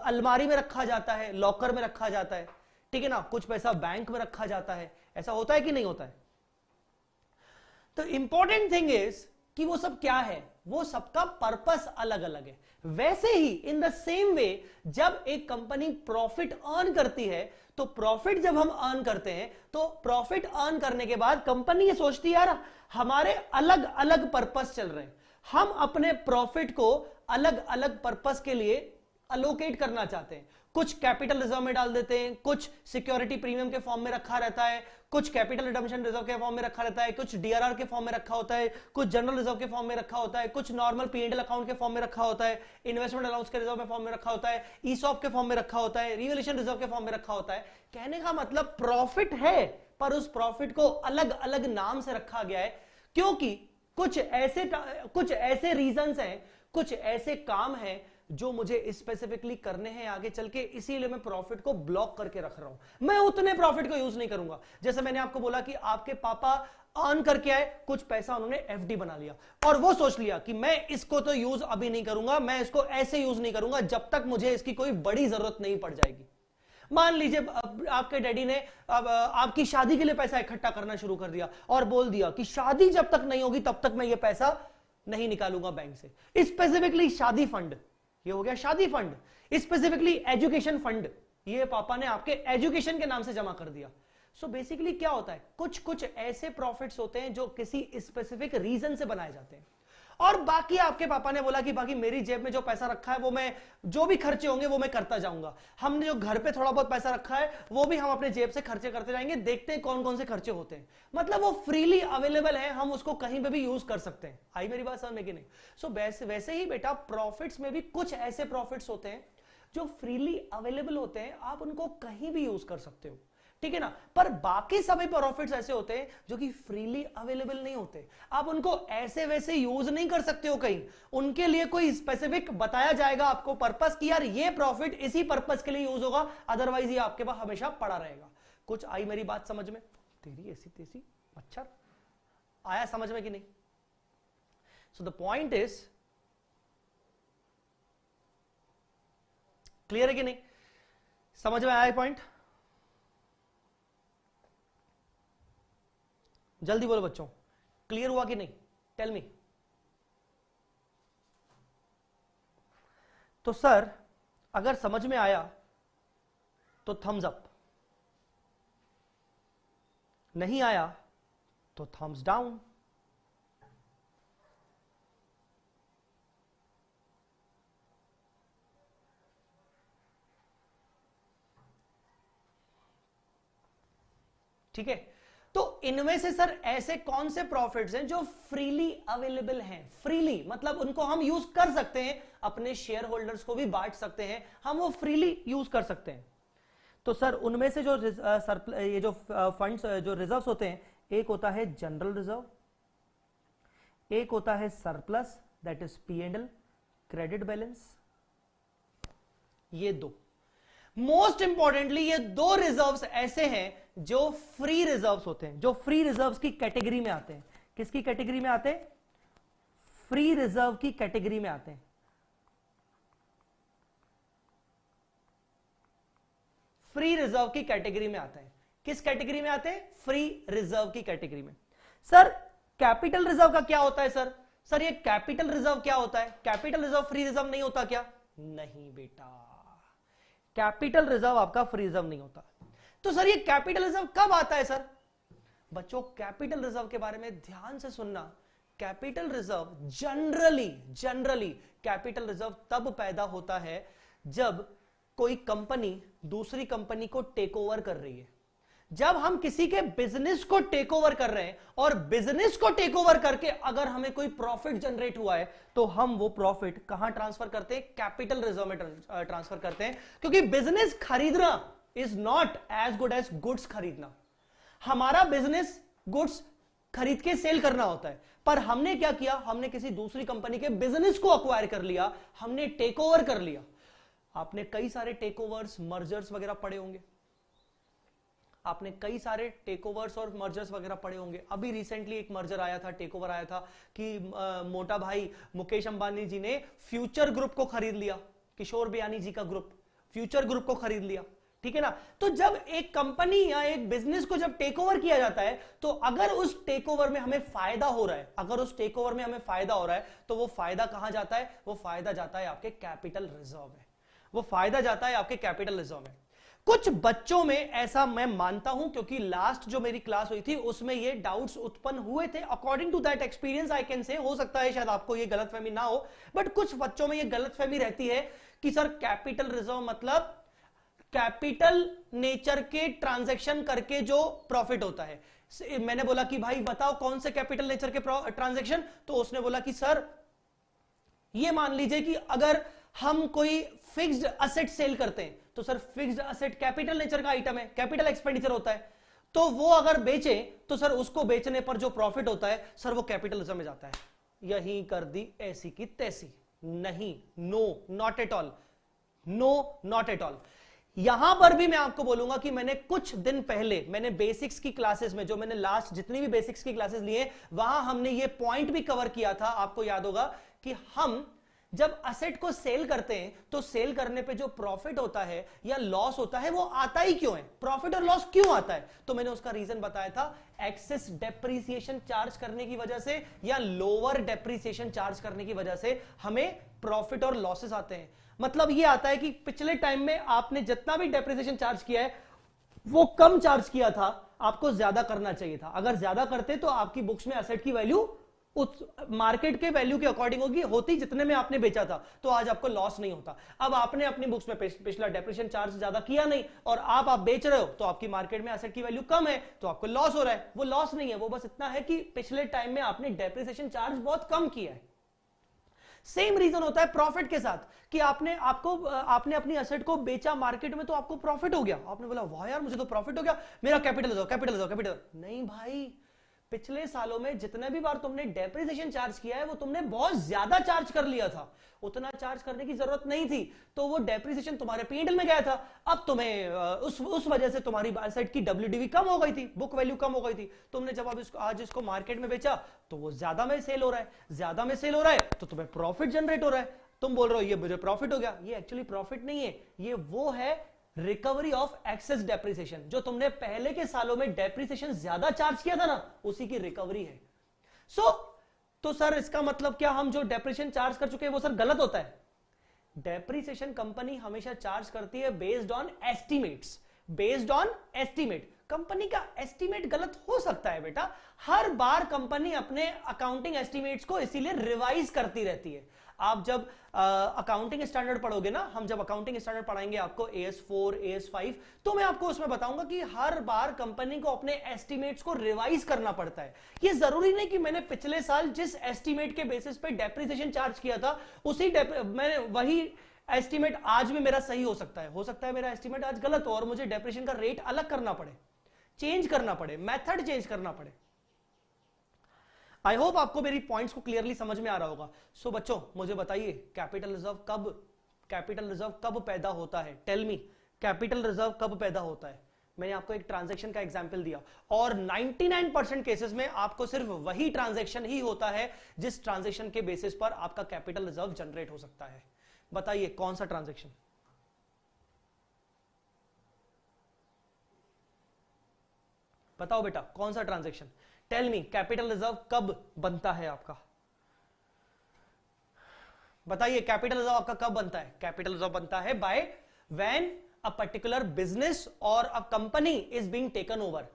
अलमारी में रखा जाता है, लॉकर में रखा जाता है, ठीक है ना, कुछ पैसा बैंक में रखा जाता है, ऐसा होता है कि नहीं होता है। तो इंपॉर्टेंट थिंग इज कि वो सब क्या है, वो सबका पर्पस अलग अलग है। वैसे ही इन द सेम वे जब एक कंपनी प्रॉफिट अर्न करती है, तो प्रॉफिट जब हम अर्न करते हैं तो प्रॉफिट अर्न करने के बाद कंपनी ये सोचती है यार हमारे अलग अलग पर्पस चल रहे हैं, हम अपने प्रॉफिट को अलग अलग पर्पस के लिए अलोकेट करना चाहते हैं। कुछ कैपिटल रिजर्व में डाल देते हैं, कुछ सिक्योरिटी प्रीमियम के फॉर्म में रखा रहता है, कुछ कैपिटल रिडम्पशन रिजर्व के फॉर्म में रखा रहता है, कुछ डीआरआर के फॉर्म में रखा होता है, कुछ जनरल रिजर्व के फॉर्म में रखा होता है, कुछ नॉर्मल पीएनएल अकाउंट के फॉर्म में रखा होता है, इन्वेस्टमेंट अलाउंस के रिजर्व में फॉर्म में रखा होता है, ईसॉप के फॉर्म में रखा होता है, रिवोल्यूशन रिजर्व के फॉर्म में रखा होता है। कहने का मतलब प्रॉफिट है, पर उस प्रॉफिट को अलग अलग नाम से रखा गया है, क्योंकि कुछ ऐसे रीजंस हैं, कुछ ऐसे काम हैं जो मुझे स्पेसिफिकली करने हैं आगे चल के, इसीलिए मैं प्रॉफिट को ब्लॉक करके रख रहा हूं। मैं उतने प्रॉफिट को यूज नहीं करूंगा। जैसे मैंने आपको बोला कि आपके पापा अर्न करके आए, कुछ पैसा उन्होंने एफडी बना लिया और वो सोच लिया कि मैं इसको तो यूज अभी नहीं करूंगा, मैं इसको ऐसे यूज नहीं करूंगा जब तक मुझे इसकी कोई बड़ी जरूरत नहीं पड़ जाएगी। मान लीजिए आपके डैडी ने अब आपकी शादी के लिए पैसा इकट्ठा करना शुरू कर दिया और बोल दिया कि शादी जब तक नहीं होगी तब तक मैं ये पैसा नहीं निकालूंगा बैंक से। स्पेसिफिकली शादी फंड, ये हो गया शादी फंड। स्पेसिफिकली एजुकेशन फंड, ये पापा ने आपके एजुकेशन के नाम से जमा कर दिया। सो बेसिकली क्या होता है, कुछ कुछ ऐसे प्रॉफिट्स होते हैं जो किसी स्पेसिफिक रीजन से बनाए जाते हैं, और बाकी आपके पापा ने बोला कि बाकी मेरी जेब में जो पैसा रखा है वो मैं जो भी खर्चे होंगे वो मैं करता जाऊंगा। हमने जो घर पे थोड़ा बहुत पैसा रखा है वो भी हम अपने जेब से खर्चे करते जाएंगे, देखते हैं कौन कौन से खर्चे होते हैं। मतलब वो फ्रीली अवेलेबल है, हम उसको कहीं पे भी यूज कर सकते हैं। आई मेरी बात समझ में कि नहीं? सो वैसे ही बेटा प्रॉफिट्स में भी कुछ ऐसे प्रॉफिट्स होते हैं जो फ्रीली अवेलेबल होते हैं, आप उनको कहीं भी यूज कर सकते हो, ठीक है ना। पर बाकी सभी प्रॉफिट्स ऐसे होते हैं जो कि फ्रीली अवेलेबल नहीं होते, आप उनको ऐसे वैसे यूज नहीं कर सकते हो कहीं, उनके लिए कोई स्पेसिफिक बताया जाएगा आपको पर्पस कि यार ये प्रॉफिट इसी पर्पस के लिए यूज होगा, अदरवाइज ये आपके पास हमेशा पड़ा रहेगा। कुछ आई मेरी बात समझ में? तेरी ऐसी तेसी मच्छर आया समझ में कि नहीं? So the point is clear है कि नहीं? समझ में आया पॉइंट? जल्दी बोलो बच्चों, क्लियर हुआ कि नहीं? Tell me. तो सर अगर समझ में आया तो थम्स अप, नहीं आया तो थम्स डाउन। ठीक है, तो इनमें से सर ऐसे कौन से प्रॉफिट्स हैं जो फ्रीली अवेलेबल हैं? फ्रीली मतलब उनको हम यूज कर सकते हैं, अपने शेयर होल्डर्स को भी बांट सकते हैं, हम वो फ्रीली यूज कर सकते हैं। तो सर उनमें से जो ये जो फंड्स जो रिजर्व्स होते हैं, एक होता है जनरल रिजर्व, एक होता है surplus that is P&L, credit balance. ये दो मोस्ट इंपॉर्टेंटली, ये दो रिजर्व्स ऐसे हैं जो फ्री रिजर्व्स होते हैं, जो फ्री रिजर्व्स की कैटेगरी में आते हैं। किसकी कैटेगरी में आते हैं? फ्री रिजर्व की कैटेगरी में आते हैं। फ्री रिजर्व की कैटेगरी में आते हैं। किस कैटेगरी में आते हैं? फ्री रिजर्व की कैटेगरी में। सर कैपिटल रिजर्व का क्या होता है? सर ये कैपिटल रिजर्व क्या होता है? कैपिटल रिजर्व फ्री रिजर्व नहीं होता क्या? नहीं बेटा, कैपिटल रिजर्व आपका फ्री रिजर्व नहीं होता। तो सर ये कैपिटल रिजर्व कब आता है? सर बच्चों कैपिटल रिजर्व के बारे में ध्यान से सुनना। Capital reserve generally capital reserve तब पैदा होता है जब कोई कंपनी दूसरी कंपनी को टेक ओवर कर रही है। जब हम किसी के बिजनेस को टेक ओवर कर रहे हैं और बिजनेस को टेक ओवर करके अगर हमें कोई प्रॉफिट जनरेट हुआ है तो हम वो प्रॉफिट कहां ट्रांसफर करते हैं? कैपिटल रिजर्व में ट्रांसफर करते हैं, क्योंकि बिजनेस खरीदना is not as good as goods खरीदना। हमारा बिजनेस गुड्स खरीद के सेल करना होता है, पर हमने क्या किया? हमने किसी दूसरी कंपनी के बिजनेस को अक्वायर कर लिया, हमने टेक ओवर कर लिया। आपने कई सारे टेक ओवर्स, मर्जर्स वगैरह पढ़े होंगे, आपने कई सारे टेक ओवर्स और मर्जर्स वगैरह पढ़े होंगे। अभी रिसेंटली एक मर्जर आया था, टेक ओवर आया था कि मोटा भाई मुकेश अंबानी जी ने फ्यूचर ग्रुप को खरीद लिया, किशोर बियानी जी का ग्रुप फ्यूचर ग्रुप को खरीद लिया, ठीक है ना। तो जब एक कंपनी या एक बिजनेस को जब टेक ओवर किया जाता है, तो अगर उस टेक ओवर में हमें फायदा हो रहा है, अगर उस टेक ओवर में हमें फायदा हो रहा है, तो वो फायदा कहां जाता है? वो फायदा जाता है आपके कैपिटल रिजर्व में, वो फायदा जाता है आपके कैपिटल रिजर्व में। कुछ बच्चों में ऐसा मैं मानता हूं, क्योंकि लास्ट जो मेरी क्लास हुई थी उसमें ये डाउट्स उत्पन्न हुए थे। According to that experience I can say, हो सकता है शायद आपको ये गलतफहमी ना हो, बट कुछ बच्चों में ये गलतफहमी रहती है कि सर कैपिटल रिजर्व मतलब कैपिटल नेचर के ट्रांजैक्शन करके जो प्रॉफिट होता है। मैंने बोला कि भाई बताओ कौन से कैपिटल नेचर के ट्रांजैक्शन, तो उसने बोला कि सर ये मान लीजिए कि अगर हम कोई फिक्स्ड असेट सेल करते हैं, तो sir fixed asset capital nature का आइटम है, कैपिटल एक्सपेंडिचर होता है, तो वो अगर बेचे तो सर उसको बेचने पर जो प्रॉफिट होता है सर वो कैपिटल रिजर्व में जाता है। यही कर दी ऐसी की तैसी। नहीं, no not at all, no not at all. यहां पर भी मैं आपको बोलूंगा कि मैंने कुछ दिन पहले मैंने बेसिक्स की क्लासेस में, जो मैंने लास्ट जितनी भी बेसिक्स की क्लासेस लिए, वहां हमने ये पॉइंट भी कवर किया था। आपको याद होगा कि हम जब असेट को सेल करते हैं तो सेल करने पे जो प्रॉफिट होता है या लॉस होता है वो आता ही क्यों है? प्रॉफिट और लॉस क्यों आता है? तो मैंने उसका रीजन बताया था, एक्सेस डेप्रीसिएशन चार्ज करने की वजह से या लोअर डेप्रीसिएशन चार्ज करने की वजह से हमें प्रॉफिट और लॉसेस आते हैं। मतलब ये आता है कि पिछले टाइम में आपने जितना भी डेप्रीसिएशन चार्ज किया है वो कम चार्ज किया था, आपको ज्यादा करना चाहिए था। अगर ज्यादा करते तो आपकी बुक्स में एसेट की वैल्यू उस मार्केट के वैल्यू के अकॉर्डिंग होती जितने में आपने बेचा था, तो आज आपको लॉस नहीं होता। अब आपने अपनी बुक्स में पिछला डेप्रिसिएशन चार्ज ज्यादा किया नहीं और आप बेच रहे हो, तो आपकी मार्केट में एसेट की वैल्यू कम है, तो आपको लॉस हो रहा है। वो लॉस नहीं है, वो बस इतना है कि पिछले टाइम में आपने डेप्रिसिएशन चार्ज बहुत कम किया है। सेम रीजन होता है प्रॉफिट के साथ कि आपने अपनी एसेट को बेचा मार्केट में, तो आपको प्रॉफिट हो गया। आपने बोला वाह यार मुझे तो प्रॉफिट हो गया, मेरा कैपिटल। नहीं भाई, पिछले सालों में जितने भी बार तुमने डेप्रिसिएशन चार्ज किया है वो तुमने बहुत ज्यादा चार्ज कर लिया था, उतना चार्ज करने की जरूरत नहीं थी, तो वो डेप्रिसिएशन तुम्हारे P&L में गया था। अब तुम्हें उस वजह से तुम्हारी एसेट की WDV कम हो गई थी, बुक वैल्यू कम हो गई थी। तुमने जब अब आज इसको मार्केट में बेचा तो वो ज्यादा में सेल हो रहा है, तो तुम्हें प्रॉफिट जनरेट हो रहा है। तुम बोल रहे हो ये मुझे प्रॉफिट हो गया, ये एक्चुअली प्रॉफिट नहीं है, ये वो है रिकवरी ऑफ एक्सेस डेप्रिसिएशन। जो तुमने पहले के सालों में डेप्रिसिएशन ज्यादा चार्ज किया था ना, उसी की रिकवरी है। तो सर इसका मतलब क्या हम जो डेप्रिसिएशन चार्ज कर चुके हैं वो सर गलत होता है? डेप्रिसिएशन कंपनी हमेशा चार्ज करती है based on estimates, based on estimate. Company का एस्टिमेट गलत हो सकता है बेटा, हर बार कंपनी अपने अकाउंटिंग एस्टिमेट्स को इसीलिए रिवाइज करती रहती है। आप जब अकाउंटिंग स्टैंडर्ड पढ़ोगे ना, हम जब अकाउंटिंग स्टैंडर्ड पढ़ाएंगे आपको AS4 AS5, तो मैं आपको उसमें बताऊंगा कि हर बार कंपनी को अपने एस्टिमेट्स को रिवाइज करना पड़ता है। ये जरूरी नहीं कि मैंने पिछले साल जिस एस्टिमेट के बेसिस पे डेप्रिसिएशन चार्ज किया था मैंने वही एस्टिमेट आज में मेरा सही हो सकता है मेरा एस्टिमेट आज गलत हो और मुझे डेप्रिसिएशन का रेट अलग करना पड़े, चेंज करना पड़े, मेथड चेंज करना पड़े। आई होप आपको मेरी पॉइंट्स को क्लियरली समझ में आ रहा होगा। सो बच्चों मुझे बताइए कैपिटल रिजर्व कब पैदा होता है? टेल मी, कैपिटल रिजर्व कब पैदा होता है? मैंने आपको एक ट्रांजैक्शन का एग्जांपल दिया और 99% केसेस में आपको सिर्फ वही ट्रांजैक्शन ही होता है जिस ट्रांजैक्शन के बेसिस पर आपका कैपिटल रिजर्व जनरेट हो सकता है। बताइए कौन सा ट्रांजैक्शन? बताओ बेटा कौन सा transaction? Tell me, capital reserve कब बनता है आपका? बताइए कैपिटल रिजर्व आपका कब बनता है? कैपिटल रिजर्व बनता है by when a particular business और a company is being taken over.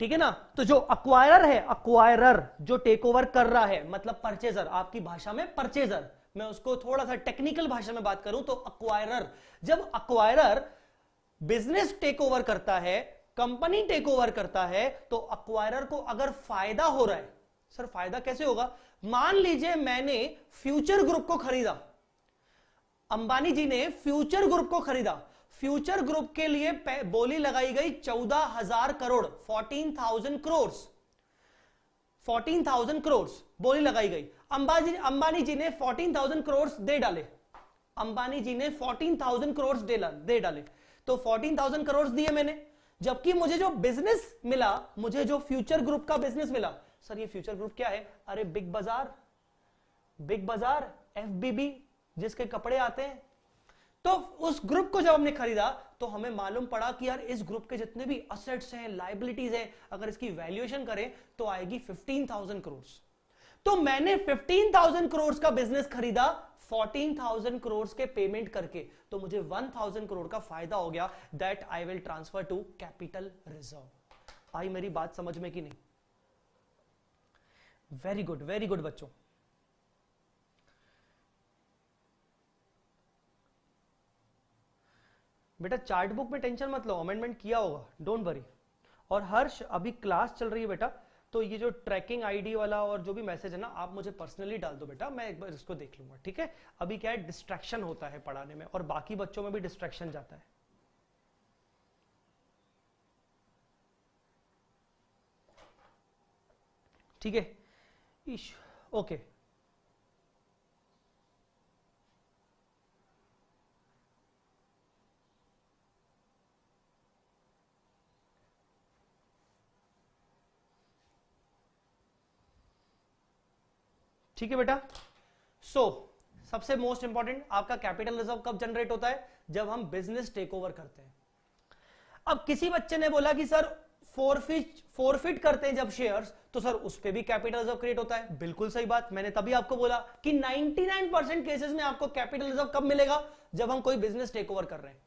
ठीक है ना? तो जो अक्वायरर है, अक्वायरर जो टेक ओवर कर रहा है, मतलब परचेजर, आपकी भाषा में परचेजर, मैं उसको थोड़ा सा टेक्निकल भाषा में बात करूं तो अक्वायरर, जब अक्वायरर बिजनेस टेक ओवर करता है, कंपनी टेक ओवर करता है, तो अक्वायरर को अगर फायदा हो रहा है, सर फायदा कैसे होगा? मान लीजिए मैंने फ्यूचर ग्रुप को खरीदा, अंबानी जी ने फ्यूचर ग्रुप को खरीदा, फ्यूचर ग्रुप के लिए बोली लगाई गई 14,000 करोड़, 14,000 करोड़ बोली लगाई गई। अंबानी जी ने 14,000 करोड़ दे डाले, अंबानी जी ने 14,000 करोड़ दे डाले, तो 14,000 करोड़ दिए मैंने, जबकि मुझे जो बिजनेस मिला, मुझे जो फ्यूचर ग्रुप का बिजनेस मिला, सर ये फ्यूचर ग्रुप क्या है? अरे बिग बाजार, FBB जिसके कपड़े आते हैं, तो उस ग्रुप को जब हमने खरीदा तो हमें मालूम पड़ा कि यार इस ग्रुप के जितने भी असेट्स हैं, लायबिलिटीज हैं, अगर इसकी वैल्यूएशन करें तो आएगी 15,000 करोड़। तो मैंने 15,000 करोड़ का बिजनेस खरीदा 14,000 करोड़ के पेमेंट करके, तो मुझे 1,000 करोड़ का फायदा हो गया। That I will transfer to capital reserve. आई मेरी बात समझ में कि नहीं? वेरी गुड बच्चों। बेटा चार्ट बुक में टेंशन मत लो, अमेंडमेंट किया होगा, डोंट वरी। और हर्ष अभी क्लास चल रही है बेटा, तो ये जो ट्रैकिंग आईडी वाला और जो भी मैसेज है ना, आप मुझे पर्सनली डाल दो बेटा, मैं एक बार इसको देख लूंगा, ठीक है? अभी क्या है, डिस्ट्रैक्शन होता है पढ़ाने में और बाकी बच्चों में भी डिस्ट्रैक्शन जाता है। ठीक है, ओके। ठीक है बेटा। सबसे मोस्ट इंपॉर्टेंट, आपका कैपिटल रिजर्व कब जनरेट होता है? जब हम बिजनेस टेक ओवर करते हैं। अब किसी बच्चे ने बोला कि सर फोरफिट करते हैं जब शेयर्स, तो सर उस पे भी कैपिटल रिजर्व क्रिएट होता है। बिल्कुल सही बात, मैंने तभी आपको बोला कि 99% केसेस में आपको कैपिटल रिजर्व कब मिलेगा? जब हम कोई बिजनेस टेक ओवर कर रहे हैं।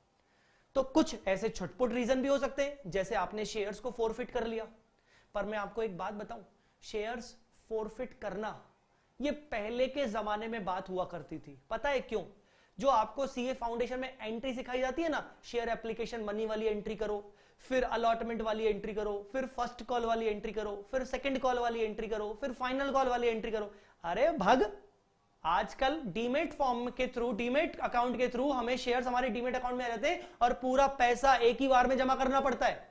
तो कुछ ऐसे छुटपुट रीजन भी हो सकते हैं, जैसे आपने शेयर्स को फोरफिट कर लिया। पर मैं आपको एक बात बताऊं, शेयर्स फोरफिट करना ये पहले के जमाने में बात हुआ करती थी। पता है क्यों? जो आपको सीए फाउंडेशन में एंट्री सिखाई जाती है ना, शेयर एप्लीकेशन मनी वाली एंट्री करो, फिर अलॉटमेंट वाली एंट्री करो, फिर फर्स्ट कॉल वाली एंट्री करो, फिर सेकंड कॉल वाली एंट्री करो, फिर फाइनल कॉल वाली एंट्री करो। अरे भग, आजकल डीमेट फॉर्म के थ्रू, डीमेट अकाउंट के थ्रू हमें शेयर्स हमारे डीमेट अकाउंट में आ जाते हैं और पूरा पैसा एक ही बार में जमा करना पड़ता है।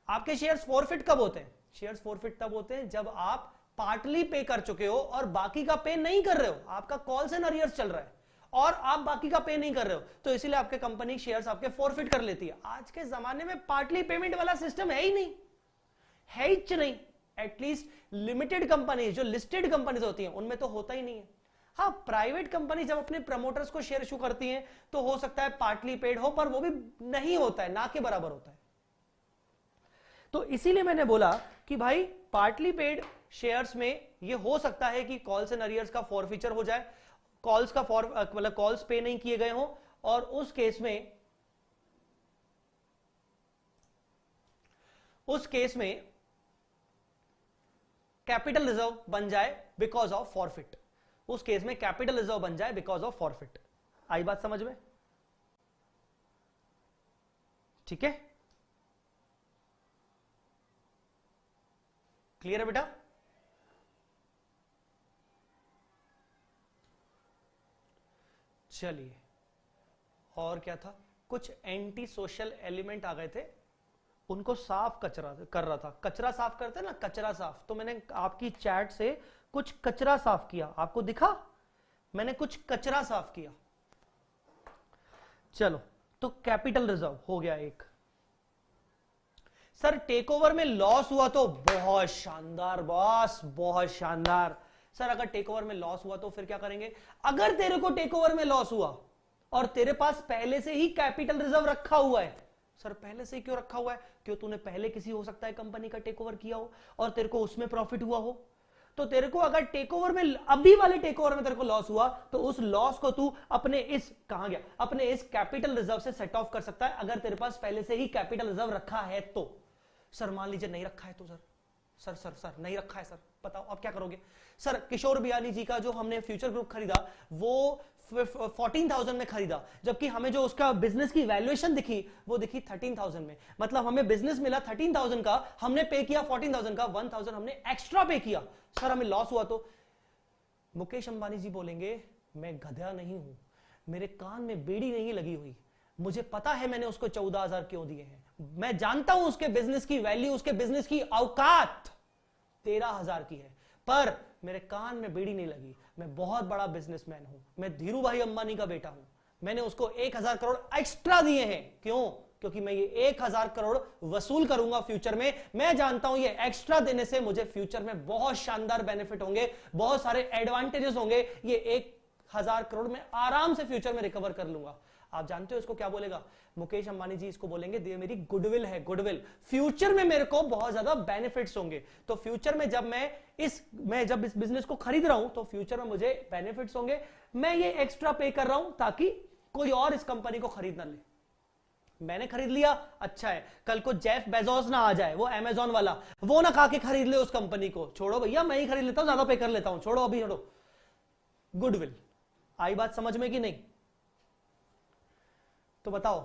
आपके शेयर्स फॉरफिट कब होते हैं? शेयर्स फॉरफिट तब होते हैं जब आप पार्टली पे कर चुके हो और बाकी का पे नहीं कर रहे हो। आपका कॉल्स एंड अरियर्स चल रहा है और आप बाकी का पे नहीं कर रहे हो, तो इसीलिए आपके कंपनी शेयर्स आपके फॉरफिट कर लेती है। आज के जमाने में पार्टली पेमेंट वाला सिस्टम है ही नहीं, है ही नहीं। एटलीस्ट लिमिटेड कंपनी, जो लिस्टेड कंपनीज होती हैं, उनमें तो होता ही नहीं है। हाँ, प्राइवेट कंपनी जब अपने प्रमोटर्स को शेयर इशू करती हैं तो हो सकता है पार्टली पेड हो, पर वो भी नहीं होता है, ना के बराबर होता है। तो इसीलिए मैंने बोला कि भाई पार्टली पेड शेयर्स में ये हो सकता है कि कॉल्स एंड अरियर्स का फॉरफीचर हो जाए, कॉल्स का मतलब कॉल्स पे नहीं किए गए हो, और उस केस में कैपिटल रिजर्व बन जाए बिकॉज ऑफ फॉरफिट। उस केस में कैपिटल रिजर्व बन जाए बिकॉज ऑफ फॉरफिट। आई बात समझ में? ठीक है, क्लियर है बेटा? चलिए, और क्या था? कुछ एंटी सोशल एलिमेंट आ गए थे, उनको साफ कर रहा था। कचरा साफ करते हैं ना, कचरा साफ। तो मैंने आपकी चैट से कुछ कचरा साफ किया, आपको दिखा? मैंने कुछ कचरा साफ किया। चलो, तो कैपिटल रिजर्व हो गया एक। सर टेक ओवर में लॉस हुआ तो? बहुत शानदार बॉस, बहुत शानदार। सर अगर टेक ओवर में लॉस हुआ तो फिर क्या करेंगे? अगर तेरे को टेक ओवर में लॉस हुआ और तेरे पास पहले से ही कैपिटल रिजर्व रखा हुआ है, सर पहले से ही क्यों रखा हुआ है? क्यों तूने पहले किसी हो सकता है कंपनी का टेक ओवर किया हो और तेरे को उसमें प्रॉफिट हुआ हो। तो तेरे को अगर टेक ओवर में, अभी वाले टेक ओवर में तेरे को लॉस हुआ, तो उस लॉस को तू अपने इस, कहां गया, अपने इस कैपिटल रिजर्व से सेट ऑफ कर सकता है, अगर तेरे पास पहले से ही कैपिटल रिजर्व रखा है तो। सर मान लीजिए नहीं रखा है तो? सर नहीं रखा है सर, बताओ अब क्या करोगे? सर किशोर बियानी जी का जो हमने फ्यूचर ग्रुप खरीदा वो 14,000 में खरीदा, जबकि हमें जो उसका बिजनेस की वैल्यूएशन दिखी वो दिखी 13,000 में। मतलब हमें बिजनेस मिला 13,000 का, हमने पे किया 14,000 का, 1,000 हमने एक्स्ट्रा पे किया। सर हमें लॉस हुआ तो? मुकेश अंबानी जी बोलेंगे मैं गधा नहीं हूं, मेरे कान में बेड़ी नहीं लगी हुई, मुझे पता है मैंने उसको 14,000 क्यों दिए हैं, मैं जानता हूं उसके बिजनेस की वैल्यू, उसके बिजनेस की औकात 13,000 की है, पर मेरे कान में बेड़ी नहीं लगी। मैं बहुत बड़ा बिजनेसमैन हूं, मैं धीरू भाई अंबानी का बेटा हूं, मैंने उसको 1,000 करोड़ एक्स्ट्रा दिए हैं। क्यों? क्योंकि मैं ये 1,000 करोड़ वसूल करूंगा फ्यूचर में। मैं जानता हूं ये एक्स्ट्रा देने से मुझे फ्यूचर में बहुत शानदार बेनिफिट होंगे, बहुत सारे एडवांटेजेस होंगे। ये 1,000 करोड़ में आराम से फ्यूचर में रिकवर कर लूंगा। आप जानते हो इसको क्या बोलेगा? मुकेश अंबानी जी इसको बोलेंगे ये मेरी गुडविल है, गुडविल। फ्यूचर में मेरे को बहुत ज्यादा बेनिफिट्स होंगे, तो फ्यूचर में जब मैं जब इस बिजनेस को खरीद रहा हूं तो फ्यूचर में मुझे बेनिफिट्स होंगे, मैं ये एक्स्ट्रा पे कर रहा हूं ताकि कोई और इस कंपनी को खरीद ना ले। मैंने खरीद लिया, अच्छा है, कल को जेफ बेजोस ना आ जाए, वो अमेजोन वाला, वो ना खा के खरीद ले उस कंपनी को, छोड़ो भैया मैं ही खरीद लेता हूं, ज्यादा पे कर लेता हूं, छोड़ो अभी, छोड़ो। गुडविल। आई बात समझ में कि नहीं? तो बताओ,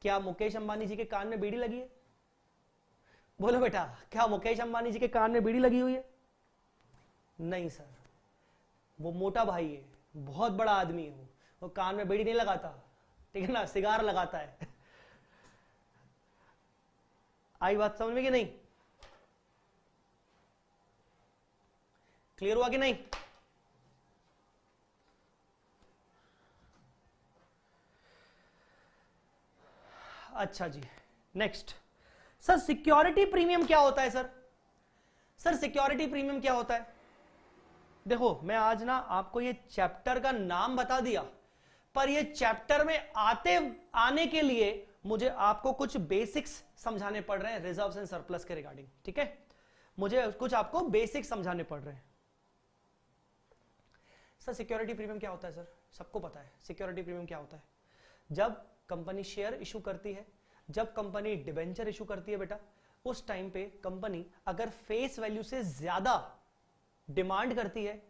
क्या मुकेश अंबानी जी के कान में बीड़ी लगी है? बोलो बेटा, क्या मुकेश अंबानी जी के कान में बीड़ी लगी हुई है? नहीं सर, वो मोटा भाई है, बहुत बड़ा आदमी है, वो कान में बीड़ी नहीं लगाता, ठीक है ना, सिगार लगाता है। आई बात समझ में कि नहीं? क्लियर हुआ कि नहीं? अच्छा जी, नेक्स्ट। सर सिक्योरिटी प्रीमियम क्या होता है? सर सिक्योरिटी प्रीमियम क्या होता है? देखो मैं आज ना आपको ये चैप्टर का नाम बता दिया, पर ये चैप्टर में आने के लिए मुझे आपको कुछ बेसिक्स समझाने पड़ रहे हैं रिजर्व्स एंड सरप्लस के रिगार्डिंग, ठीक है? मुझे कुछ आपको बेसिक्स समझाने पड़ रहे हैं। सर सिक्योरिटी प्रीमियम क्या होता है? सर सबको पता है सिक्योरिटी प्रीमियम क्या होता है। जब कंपनी शेयर इशू करती है, जब कंपनी डिबेंचर इशू करती है बेटा, उस टाइम पे कंपनी अगर फेस वैल्यू से ज्यादा डिमांड करती है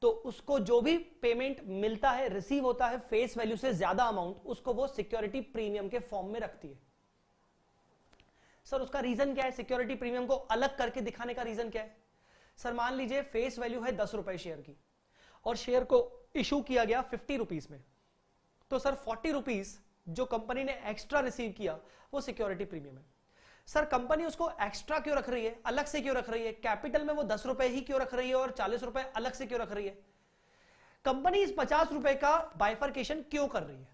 तो उसको जो भी पेमेंट मिलता है, रिसीव होता है फेस वैल्यू से ज्यादा अमाउंट, उसको वो सिक्योरिटी प्रीमियम के फॉर्म में रखती है। सर उसका रीजन क्या है? सिक्योरिटी प्रीमियम को अलग करके दिखाने का रीजन क्या है? सर मान लीजिए फेस वैल्यू है 10 रुपए शेयर की और शेयर को इशू किया गया 50 रुपीज में, तो सर 40 रुपीज जो कंपनी ने एक्स्ट्रा रिसीव किया वो सिक्योरिटी प्रीमियम है। सर कंपनी उसको एक्स्ट्रा क्यों रख रही है, अलग से क्यों रख रही है? कैपिटल में वो 10 रुपए ही क्यों रख रही है और 40 रुपए अलग से क्यों रख रही है? कंपनी इस 50 रुपए का बाइफर्केशन क्यों कर रही है?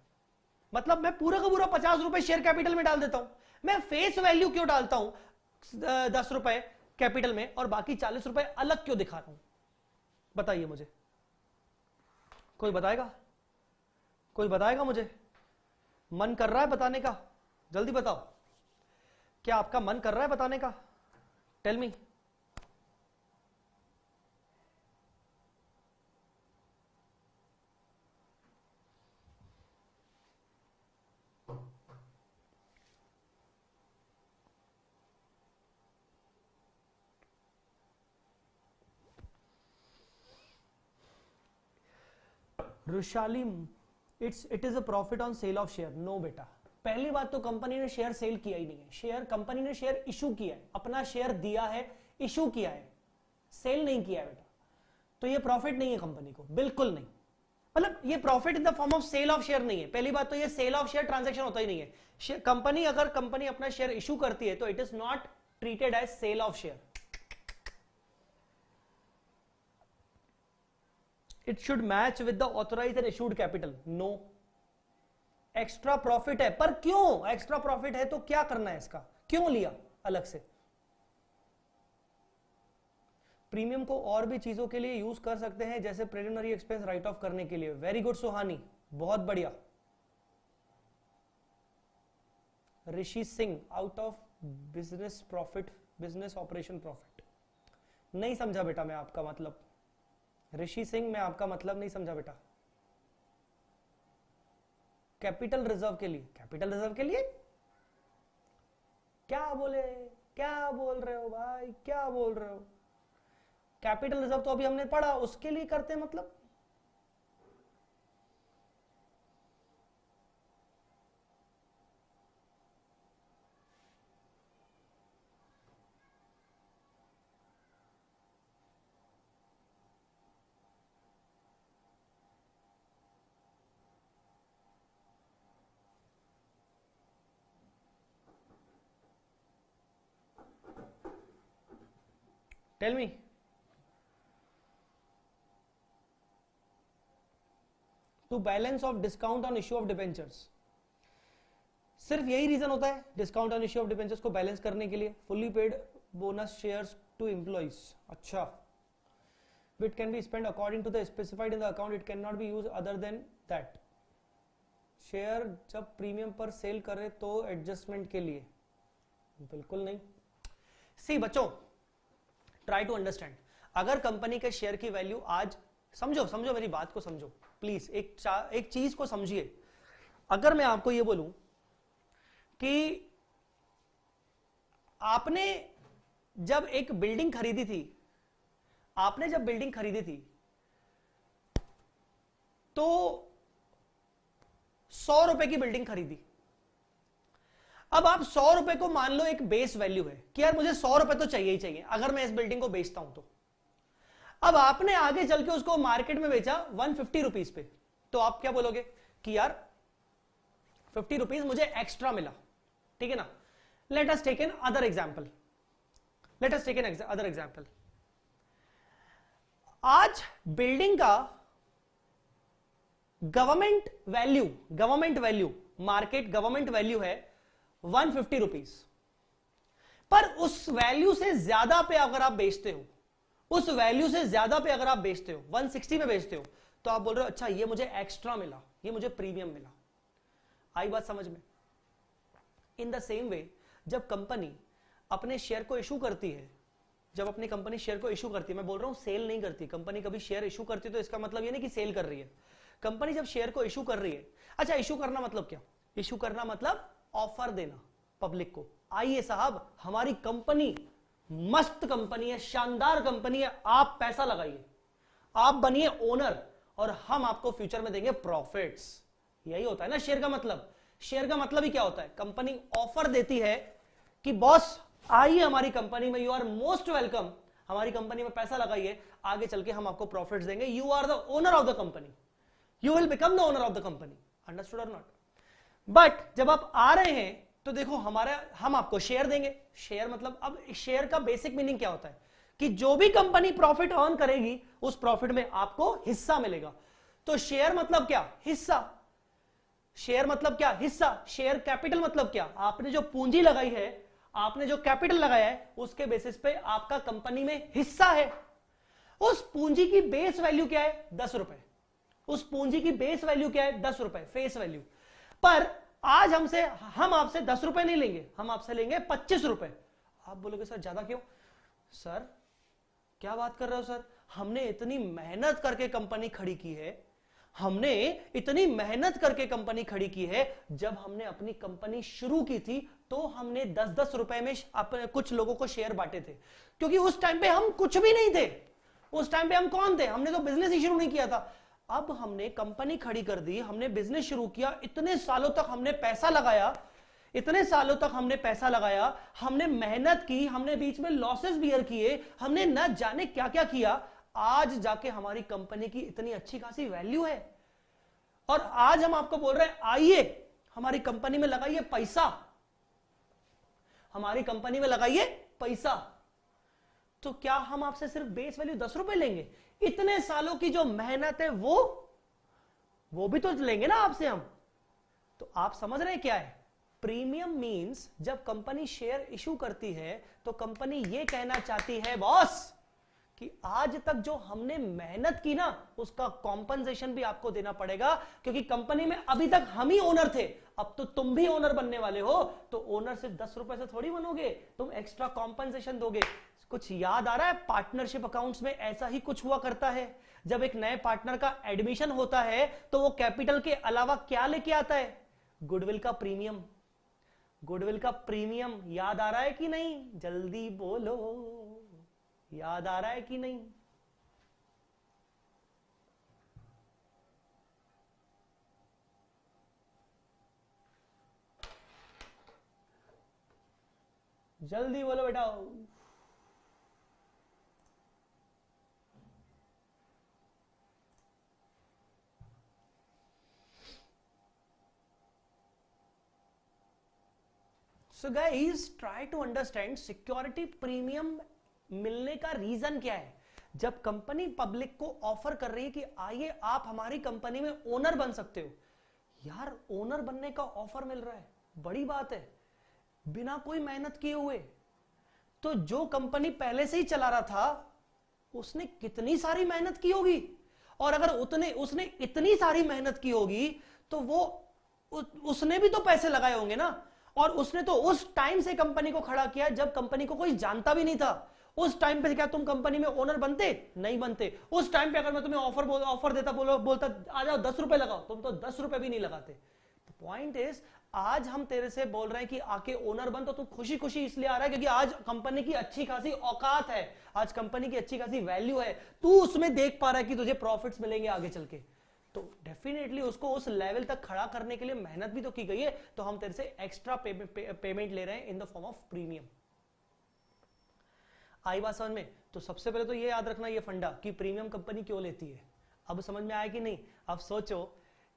मतलब मैं पूरा का पूरा 50 रुपए शेयर कैपिटल में डाल देता हूं, मैं फेस वैल्यू क्यों डालता हूं 10 रुपए कैपिटल में और बाकी 40 रुपए अलग क्यों दिखा रहा हूं? बताइए मुझे, कोई बताएगा? कोई बताएगा मुझे? मन कर रहा है बताने का? जल्दी बताओ, क्या आपका मन कर रहा है बताने का? Tell me. Rushali, it is a profit on sale of share. No बेटा, पहली बात तो कंपनी ने शेयर सेल किया ही नहीं है, कंपनी ने शेयर इशू किया है, अपना शेयर दिया है, इशू किया है, सेल नहीं किया है बेटा। तो ये प्रॉफिट नहीं है कंपनी को, बिल्कुल नहीं। मतलब ये profit in the form of sale of share नहीं है। पहली बात तो ये सेल ऑफ शेयर ट्रांजैक्शन होता ही नहीं है। कंपनी अगर कंपनी अपना शेयर इशू करती है तो it is not treated as sale of share. It should match with the authorised and issued capital. No, extra profit है, पर क्यों एक्स्ट्रा प्रॉफिट है? तो क्या करना है इसका, क्यों लिया अलग से? प्रीमियम को और भी चीजों के लिए यूज कर सकते हैं, जैसे प्रिलिमिनरी एक्सपेंस राइट ऑफ करने के लिए। वेरी गुड सुहानी, बहुत बढ़िया। Rishi Singh, out of business profit, business operation profit. नहीं समझा बेटा मैं आपका मतलब, ऋषि सिंह मैं आपका मतलब नहीं समझा बेटा। कैपिटल रिजर्व के लिए, कैपिटल रिजर्व के लिए क्या बोले, क्या बोल रहे हो भाई, क्या बोल रहे हो? कैपिटल रिजर्व तो अभी हमने पढ़ा, उसके लिए करते हैं मतलब। Tell me. To balance of discount on issue of debentures. सिर्फ यही रीजन होता है discount on issue of debentures को बैलेंस करने के लिए। Fully paid bonus shares to employees. अच्छा, it can be spend according to the specified in the account, it can not be use other than that. Share जब premium पर sale करे तो adjustment के लिए? बिल्कुल नहीं। सी बच्चों, ट्राई टू अंडरस्टैंड। अगर कंपनी के शेयर की वैल्यू आज, समझो मेरी बात को समझो प्लीज, एक चीज को समझिए। अगर मैं आपको यह बोलूं कि आपने जब एक बिल्डिंग खरीदी थी, तो 100 रुपए की बिल्डिंग खरीदी। अब आप 100 रुपए को मान लो एक बेस वैल्यू है कि यार मुझे 100 रुपए तो चाहिए ही चाहिए अगर मैं इस बिल्डिंग को बेचता हूं तो। अब आपने आगे चल के उसको मार्केट में बेचा 150 रुपीज पे, तो आप क्या बोलोगे कि यार 50 रुपीज मुझे एक्स्ट्रा मिला, ठीक है ना। Let us take another example. आज बिल्डिंग का government value market government value है 150 रुपीज, पर उस वैल्यू से ज्यादा पे अगर आप बेचते हो, 160 में बेचते हो, तो आप बोल रहे हो अच्छा ये मुझे एक्स्ट्रा मिला, ये मुझे प्रीमियम मिला। आई बात समझ में? इन द सेम वे जब कंपनी अपने शेयर को इशू करती है, मैं बोल रहा हूं सेल नहीं करती कंपनी, कभी शेयर इशू करती है तो इसका मतलब ये नहीं कि सेल कर रही है। कंपनी जब शेयर को इशू कर रही है, अच्छा इशू करना मतलब क्या? इशू करना मतलब ऑफर देना पब्लिक को, आइए साहब हमारी कंपनी मस्त कंपनी है, शानदार कंपनी है, आप पैसा लगाइए, आप बनिए ओनर और हम आपको फ्यूचर में देंगे प्रॉफिट्स। यही होता है ना शेयर का मतलब। शेयर का मतलब ही क्या होता है? कंपनी ऑफर देती है कि बॉस आइए हमारी कंपनी में, यू आर मोस्ट वेलकम, हमारी कंपनी में पैसा लगाइए, आगे चल के हम आपको प्रॉफिट्स देंगे, you are the owner of the company, you will become the owner of the company. Understood और नॉट? बट जब आप आ रहे हैं तो देखो हम आपको शेयर देंगे। शेयर मतलब, अब शेयर का बेसिक मीनिंग क्या होता है कि जो भी कंपनी प्रॉफिट अर्न करेगी उस प्रॉफिट में आपको हिस्सा मिलेगा। तो शेयर मतलब क्या? हिस्सा। शेयर मतलब क्या? हिस्सा। शेयर कैपिटल मतलब क्या? आपने जो पूंजी लगाई है, आपने जो कैपिटल लगाया है, उसके बेसिस पे आपका कंपनी में हिस्सा है। उस पूंजी की बेस वैल्यू क्या है? 10 रुपए। उस पूंजी की बेस वैल्यू क्या है? 10 रुपए, फेस वैल्यू। पर आज हम आपसे 10 रुपए नहीं लेंगे, हम आपसे लेंगे 25 रुपए। आप बोलोगे सर ज्यादा क्यों? सर क्या बात कर रहे हो सर, हमने इतनी मेहनत करके कंपनी खड़ी की है, जब हमने अपनी कंपनी शुरू की थी तो हमने 10-10 रुपए में कुछ लोगों को शेयर बांटे थे, क्योंकि उस टाइम पे हम कुछ भी नहीं थे। उस टाइम पे हम कौन थे? हमने तो बिजनेस ही शुरू नहीं किया था। अब हमने कंपनी खड़ी कर दी, हमने बिजनेस शुरू किया, इतने सालों तक हमने पैसा लगाया, हमने मेहनत की, हमने बीच में लॉसेस बियर किए, हमने न जाने क्या क्या किया, आज जाके हमारी कंपनी की इतनी अच्छी खासी वैल्यू है। और आज हम आपको बोल रहे हैं आइए हमारी कंपनी में लगाइए पैसा, तो क्या हम आपसे सिर्फ बेस वैल्यू 10 रुपए लेंगे? इतने सालों की जो मेहनत है वो भी तो लेंगे ना आपसे हम। तो आप समझ रहे हैं क्या है प्रीमियम मींस? जब कंपनी शेयर इशू करती है तो कंपनी ये कहना चाहती है बॉस कि आज तक जो हमने मेहनत की ना, उसका कॉम्पनसेशन भी आपको देना पड़ेगा, क्योंकि कंपनी में अभी तक हम ही ओनर थे, अब तो तुम भी ओनर बनने वाले हो। तो ओनर सिर्फ 10 रुपए से थोड़ी बनोगे, तुम एक्स्ट्रा कॉम्पनसेशन दोगे। कुछ याद आ रहा है? पार्टनरशिप अकाउंट्स में ऐसा ही कुछ हुआ करता है। जब एक नए पार्टनर का एडमिशन होता है तो वो कैपिटल के अलावा क्या लेके आता है? गुडविल का प्रीमियम। याद आ रहा है कि नहीं? जल्दी बोलो, याद आ रहा है कि नहीं? जल्दी बोलो बेटा। So guys, try to understand security premium मिलने का रीजन क्या है। जब कंपनी पब्लिक को ऑफर कर रही है कि आइए आप हमारी कंपनी में ओनर बन सकते हो, यार ओनर बनने का ऑफर मिल रहा है, बड़ी बात है, बिना कोई मेहनत किए हुए। तो जो कंपनी पहले से ही चला रहा था उसने कितनी सारी मेहनत की होगी, और अगर उसने इतनी सारी मेहनत की होगी तो वो उसने भी तो पैसे लगाए होंगे ना, और उसने तो उस टाइम से कंपनी को खड़ा किया जब कंपनी को कोई जानता भी नहीं था। उस टाइम पे क्या तुम कंपनी में ओनर बनते? नहीं बनते। उस टाइम पे अगर मैं तुम्हें ऑफर देता, बोलता आ जाओ 10 रुपए लगाओ, तुम तो 10 रुपए भी नहीं लगाते। पॉइंट इज, आज हम तेरे से बोल रहे हैं कि आके ओनर बन, तो तू खुशी खुशी इसलिए आ रहा है क्योंकि आज कंपनी की अच्छी खासी औकात है, आज कंपनी की अच्छी खासी वैल्यू है, तू उसमें देख पा रहा है कि तुझे प्रॉफिट्स मिलेंगे आगे चल के। तो डेफिनेटली उसको उस लेवल तक खड़ा करने के लिए मेहनत भी तो की गई है, तो हम तेरे से एक्स्ट्रा पेमेंट ले रहे हैं in the form of premium. आई बात समझ में? तो सबसे पहले तो ये याद रखना, ये फंडा कि प्रीमियम कंपनी क्यों लेती है। अब समझ में आया कि नहीं? अब सोचो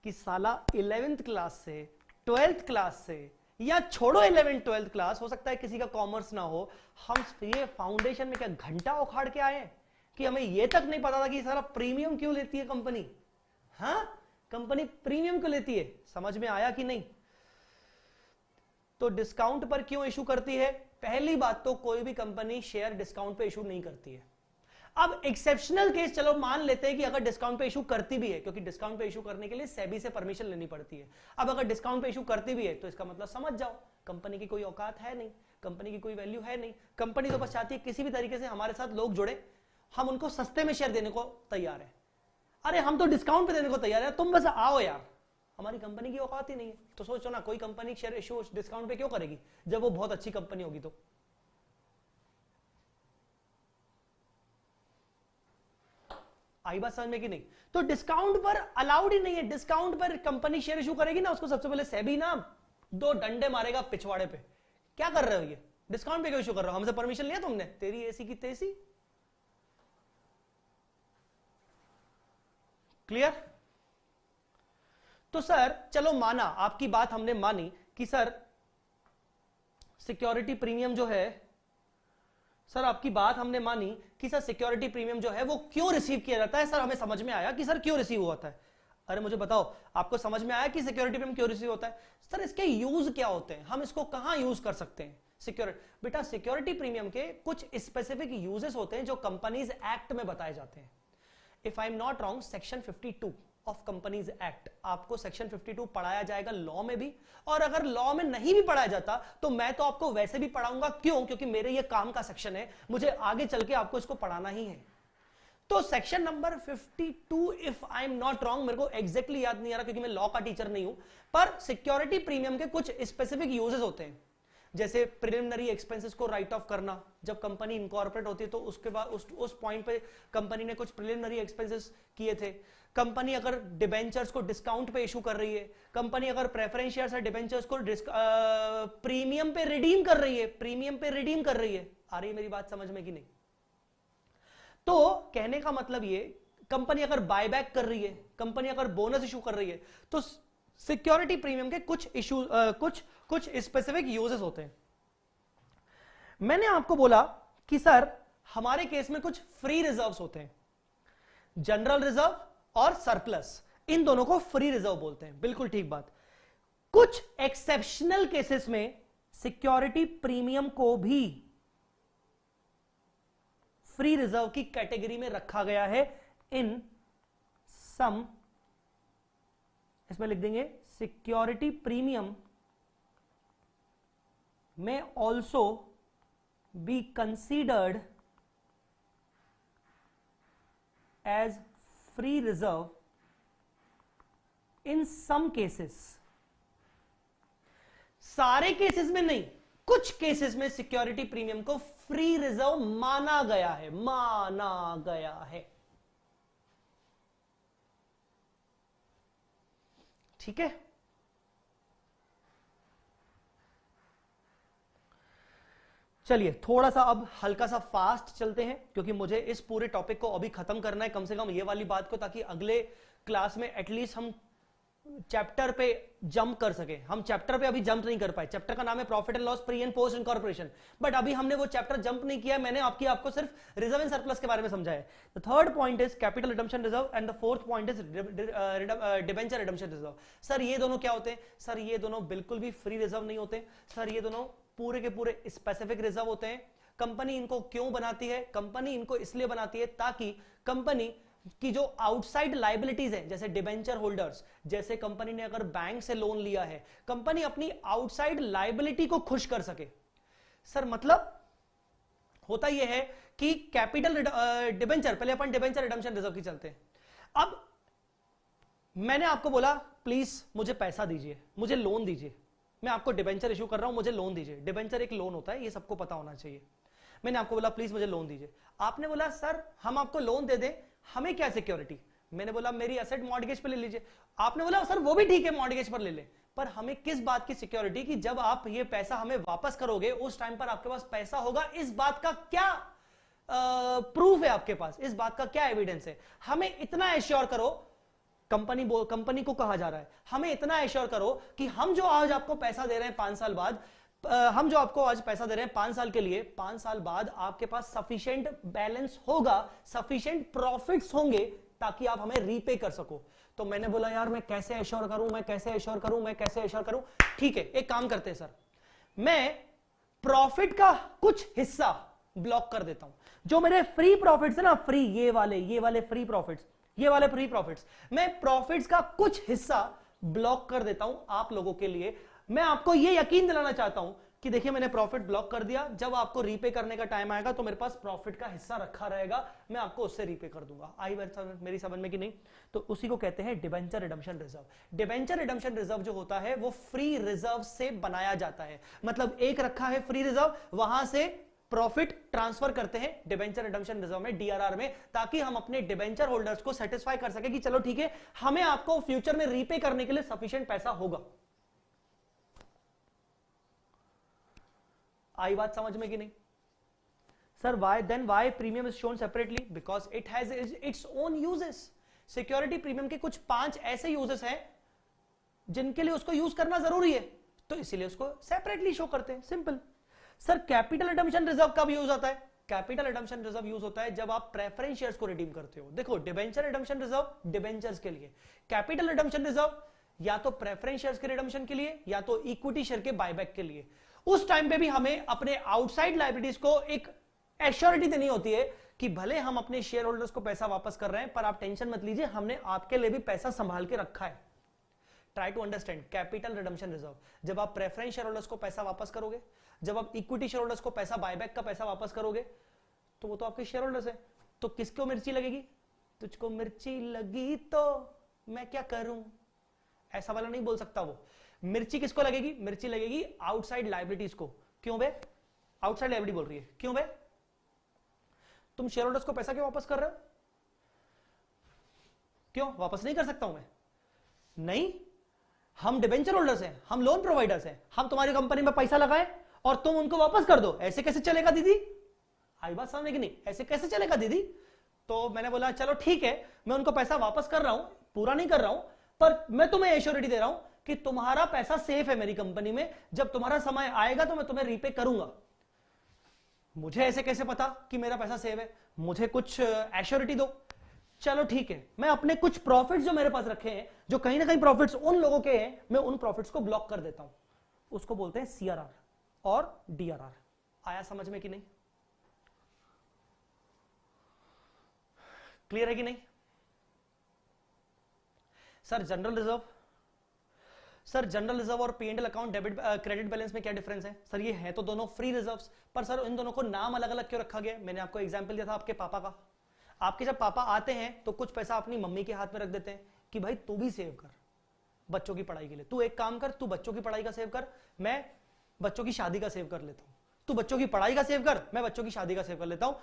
कि साला 11th क्लास से 12th क्लास से, या छोड़ो 11th 12th क्लास, हो सकता है किसी का कॉमर्स ना हो, हम ये फाउंडेशन में क्या घंटा उखाड़ के आए कि हमें ये तक नहीं पता था कि सारा प्रीमियम क्यों लेती है कंपनी। हाँ, कंपनी प्रीमियम क्यों लेती है? समझ में आया कि नहीं? तो डिस्काउंट पर क्यों इशू करती है? पहली बात तो कोई भी कंपनी शेयर डिस्काउंट पे इशू नहीं करती है। अब एक्सेप्शनल केस चलो मान लेते हैं कि अगर डिस्काउंट पे इशू करती भी है, क्योंकि डिस्काउंट पे इशू करने के लिए सेबी से परमिशन लेनी पड़ती है। अब अगर डिस्काउंट पे इशू करती भी है तो इसका मतलब समझ जाओ कंपनी की कोई औकात है नहीं, कंपनी की कोई वैल्यू है नहीं। कंपनी तो बस चाहती है किसी भी तरीके से हमारे साथ लोग जुड़े, हम उनको सस्ते में शेयर देने को तैयार है। अरे हम तो डिस्काउंट पे देने को तैयार है, तुम बस आओ यार। हमारी कंपनी की औकात ही नहीं है। तो सोचो ना, कोई कंपनी शेयर इशू डिस्काउंट पे क्यों करेगी जब वो बहुत अच्छी कंपनी होगी। तो आई बात समझ में कि नहीं? तो डिस्काउंट पर अलाउड ही नहीं है। डिस्काउंट पर कंपनी शेयर इशू करेगी ना, उसको सबसे पहले सेबी ना 2 डंडे मारेगा पिछवाड़े पे। क्या कर रहे हो ये? डिस्काउंट पे क्यों इशू कर रहे हो? हमसे परमिशन लिया तुमने? तेरी ऐसी की तैसी। क्लियर? तो सर चलो माना, आपकी बात हमने मानी कि सर सिक्योरिटी प्रीमियम जो है, सर आपकी बात हमने मानी कि सर सिक्योरिटी प्रीमियम जो है वो क्यों रिसीव किया जाता है। सर हमें समझ में आया कि सर क्यों रिसीव होता है। अरे मुझे बताओ, आपको समझ में आया कि सिक्योरिटी प्रीमियम क्यों रिसीव होता है? सर इसके यूज क्या होते हैं, हम इसको कहां यूज कर सकते हैं? सिक्योरिटी, बेटा सिक्योरिटी प्रीमियम के कुछ स्पेसिफिक यूजेस होते हैं जो कंपनीज एक्ट में बताए जाते हैं। If I am not wrong, section 52 of companies act, आपको सेक्शन 52 पढ़ाया जाएगा लॉ में भी, और अगर लॉ में नहीं भी पढ़ाया जाता तो मैं तो आपको वैसे भी पढ़ाऊंगा। क्यों? क्योंकि मेरे ये काम का सेक्शन है, मुझे आगे चल के आपको इसको पढ़ाना ही है। तो section number 52, if I am not wrong, मेरे को एग्जैक्टली याद नहीं आ रहा क्योंकि मैं लॉ का टीचर नहीं हूं, पर सिक्योरिटी प्रीमियम के कुछ स्पेसिफिक यूजेस होते हैं। जैसे प्रिलिमिनरी एक्सपेंसेस को राइट ऑफ करना, जब कंपनी इनकॉर्पोरेट होती है तो उसके बाद उस पॉइंट पे कंपनी ने कुछ प्रिलिमिनरी एक्सपेंसेस किए थे। कंपनी अगर डिबेंचर्स को डिस्काउंट पे इशू कर रही है, कंपनी अगर प्रेफरेंस शेयर्स और डिबेंचर्स को प्रीमियम पे रिडीम कर रही है, प्रीमियम पे रिडीम कर रही है। आ रही है मेरी बात समझ में कि नहीं? तो कहने का मतलब ये, कंपनी अगर बायबैक कर रही है, कंपनी अगर बोनस इशू कर रही है, तो सिक्योरिटी प्रीमियम के कुछ इशू कुछ स्पेसिफिक यूजेस होते हैं। मैंने आपको बोला कि सर हमारे केस में कुछ फ्री रिजर्व्स होते हैं, जनरल रिजर्व और सरप्लस, इन दोनों को फ्री रिजर्व बोलते हैं। बिल्कुल ठीक बात। कुछ एक्सेप्शनल केसेस में सिक्योरिटी प्रीमियम को भी फ्री रिजर्व की कैटेगरी में रखा गया है। इन सम, इसमें लिख देंगे सिक्योरिटी प्रीमियम में also be considered as free reserve in some cases. सारे केसेस में नहीं, कुछ केसेस में सिक्योरिटी प्रीमियम को फ्री रिजर्व माना गया है, माना गया है। ठीक है? चलिए थोड़ा सा अब हल्का सा फास्ट चलते हैं, क्योंकि मुझे इस पूरे टॉपिक को अभी खत्म करना है, कम से कम ये वाली बात को, ताकि अगले क्लास में एटलीस्ट हम चैप्टर पे जंप कर सके। हम चैप्टर पे अभी जंप नहीं कर पाए। चैप्टर का नाम है profit and loss pre and post incorporation, but अभी हमने वो चैप्टर जंप नहीं किया। मैंने आपको सिर्फ रिजर्व एंड सरप्लस के बारे में समझाया। The third point is capital redemption reserve and the fourth point is debenture redemption reserve. Sir ये दोनों क्या होते हैं? सर ये दोनों बिल्कुल भी फ्री रिजर्व नहीं होते। सर ये दोनों पूरे के पूरे स्पेसिफिक रिजर्व होते हैं। कंपनी इनको क्यों बनाती है? कंपनी इनको इसलिए बनाती है ताकि कंपनी कि जो आउटसाइड लायबिलिटीज है, जैसे डिबेंचर होल्डर्स, जैसे कंपनी ने अगर बैंक से लोन लिया है, कंपनी अपनी आउटसाइड लायबिलिटी को खुश कर सके। सर मतलब होता यह है कि कैपिटल डिबेंचर, पहले अपन डिबेंचर रिडम्पशन रिजर्व की चलते हैं। अब मैंने आपको बोला प्लीज मुझे पैसा दीजिए, मुझे लोन दीजिए, मैं आपको डिबेंचर इशू कर रहा हूं, मुझे लोन दीजिए। डिबेंचर एक लोन होता है, ये सबको पता होना चाहिए। मैंने आपको बोला प्लीज मुझे लोन दीजिए, आपने बोला सर हम आपको लोन दे दें, हमें क्या सिक्योरिटी? मैंने बोला मेरी एसेट मॉर्गेज पे ले लीजिए। आपने बोला सर वो भी ठीक है, मॉर्गेज पर ले ले, पर हमें किस बात की सिक्योरिटी कि जब आप ये पैसा हमें वापस करोगे उस टाइम पर आपके पास पैसा होगा, इस बात का क्या प्रूफ है आपके पास, इस बात का क्या एविडेंस है? हमें इतना एश्योर करो, कंपनी को कहा जा रहा है हमें इतना एश्योर करो कि हम जो आज आपको पैसा दे रहे हैं 5 साल बाद, हम जो आपको आज पैसा दे रहे हैं 5 साल के लिए, 5 साल बाद आपके पास सफिशिएंट बैलेंस होगा, सफिशिएंट प्रॉफिट्स होंगे ताकि आप हमें रीपे कर सको। तो मैंने बोला यार मैं कैसे एश्योर करूं, मैं कैसे एश्योर करूं, मैं कैसे एश्योर करूं? ठीक है एक काम करते हैं सर, मैं प्रॉफिट का कुछ हिस्सा ब्लॉक कर देता हूं, जो मेरे फ्री प्रॉफिट्स है ना, फ्री ये वाले फ्री प्रॉफिट्स, ये वाले फ्री प्रॉफिट्स, मैं प्रॉफिट्स का कुछ हिस्सा ब्लॉक कर देता हूं आप लोगों के लिए। मैं आपको ये यकीन दिलाना चाहता हूं कि देखिए मैंने प्रॉफिट ब्लॉक कर दिया, जब आपको रीपे करने का टाइम आएगा तो मेरे पास प्रॉफिट का हिस्सा रखा रहेगा, मैं आपको उससे रीपे कर दूंगा। आई बात मेरी समझ में कि नहीं? तो उसी को कहते हैं debenture redemption reserve. Debenture redemption reserve जो होता है वो फ्री रिजर्व से बनाया जाता है, मतलब एक रखा है फ्री रिजर्व, वहां से प्रॉफिट ट्रांसफर करते हैं डिबेंचर रिडम्पशन रिजर्व में, डीआरआर में, ताकि हम अपने डिबेंचर होल्डर्स को सेटिस्फाई कर सके कि चलो ठीक है हमें आपको फ्यूचर में रीपे करने के लिए सफिशिएंट पैसा होगा। आई बात समझ में कि नहीं? Sir why premium is shown separately? Because it has its own uses. Security premium के कुछ 5 ऐसे यूजेस हैं जिनके लिए उसको यूज करना जरूरी है, तो इसीलिए उसको सेपरेटली शो करते हैं, simple. Sir capital redemption reserve कब यूज होता है? कैपिटल रिडम्पशन रिजर्व यूज होता है जब आप प्रेफरेंस शेयर्स को रिडीम करते हो। देखो डिबेंचर रिडम्पशन रिजर्व डिबेंचर्स के लिए, कैपिटल रिडम्पशन रिजर्व या तो प्रेफरेंस शेयर्स के रिडम्पशन के लिए या तो इक्विटी शेयर के बायबैक के लिए। उस टाइम पे भी हमें अपने आउटसाइड लायबिलिटीज को एक एश्योरिटी देनी होती है कि भले हम अपने शेयर होल्डर्स को पैसा वापस कर रहे हैं पर आप टेंशन मत लीजिए, हमने आपके लिए भी पैसा संभाल के रखा है। Try to understand capital redemption reserve, जब आप प्रेफरेंस शेयर होल्डर्स को पैसा वापस करोगे, जब आप इक्विटी शेयर होल्डर्स को पैसा बायबैक का पैसा वापस करोगे, तो वो तो आपके शेयर होल्डर्स है, तो किसको मिर्ची लगेगी? तुझको मिर्ची लगी तो मैं क्या करूं, ऐसा वाला नहीं बोल सकता वो। मिर्ची किसको लगेगी? मिर्ची लगेगी आउटसाइड लायबिलिटीज को। क्यों बे? आउटसाइड लायबिलिटी बोल रही है, क्यों बे? तुम शेयर होल्डर्स को पैसा क्यों वापस कर रहे हो? क्यों वापस नहीं कर सकता हूं मैं? नहीं, हम डिबेंचर होल्डर्स हैं, हम लोन प्रोवाइडर्स हैं, हम तुम्हारी कंपनी में पैसा लगाएं और तुम उनको वापस कर दो, ऐसे कैसे चलेगा दीदी? आई बात समझ में कि नहीं? ऐसे कैसे चलेगा दीदी? तो मैंने बोला चलो ठीक है, मैं उनको पैसा वापस कर रहा हूं, पूरा नहीं कर रहा हूं, पर मैं तुम्हें एश्योरिटी दे रहा हूं कि तुम्हारा पैसा सेफ है मेरी कंपनी में, जब तुम्हारा समय आएगा तो मैं तुम्हें रीपे करूंगा। मुझे ऐसे कैसे पता कि मेरा पैसा सेफ है? मुझे कुछ एश्योरिटी दो। चलो ठीक है, मैं अपने कुछ प्रॉफिट्स जो मेरे पास रखे हैं, जो कहीं ना कहीं प्रॉफिट्स उन लोगों के हैं, मैं उन प्रॉफिट्स को ब्लॉक कर देता हूं। उसको बोलते हैं सीआरआर और डीआरआर। आया समझ में कि नहीं? क्लियर है कि नहीं? Sir general reserve, sir general reserve और P&L account debit credit balance में क्या डिफरेंस है? सर ये है तो दोनों फ्री रिजर्व्स, पर सर इन दोनों को नाम अलग अलग क्यों रखा गया? मैंने आपको एग्जांपल दिया था आपके पापा का। आपके जब पापा आते हैं तो कुछ पैसा अपनी मम्मी के हाथ में रख देते हैं कि भाई तू भी सेव कर बच्चों की पढ़ाई के लिए, तू एक काम कर, तू बच्चों की पढ़ाई का सेव कर, मैं बच्चों की शादी का सेव कर लेता हूं। तू बच्चों की पढ़ाई का सेव कर, मैं बच्चों की शादी का सेव कर लेता हूं,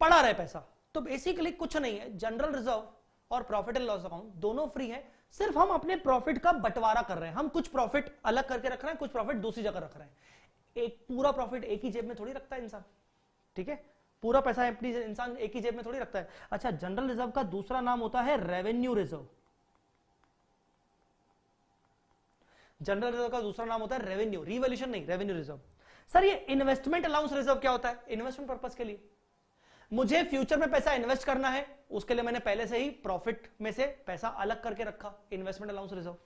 पड़ा रहे पैसा। तो बेसिकली कुछ नहीं है, जनरल रिजर्व और प्रॉफिट एंड लॉस अकाउंट दोनों फ्री है, सिर्फ हम अपने प्रॉफिट का बंटवारा कर रहे हैं। हम कुछ प्रॉफिट अलग करके रख रहे हैं, कुछ प्रॉफिट दूसरी जगह रख रहे हैं। एक पूरा प्रॉफिट एक ही जेब में थोड़ी रखता है इंसान, ठीक है? पूरा पैसा अपनी इंसान एक ही जेब में थोड़ी रखता है। अच्छा, जनरल रिजर्व का दूसरा नाम होता है रेवेन्यू रिजर्व। जनरल रिजर्व का दूसरा नाम होता है रेवेन्यू, रिवॉल्यूशन नहीं, रेवेन्यू रिजर्व। सर ये इन्वेस्टमेंट अलाउंस रिजर्व क्या होता है? इन्वेस्टमेंट पर्पस के लिए मुझे फ्यूचर में पैसा इन्वेस्ट करना है, उसके लिए मैंने पहले से ही प्रॉफिट में से पैसा अलग करके रखा, इन्वेस्टमेंट अलाउंस रिजर्व।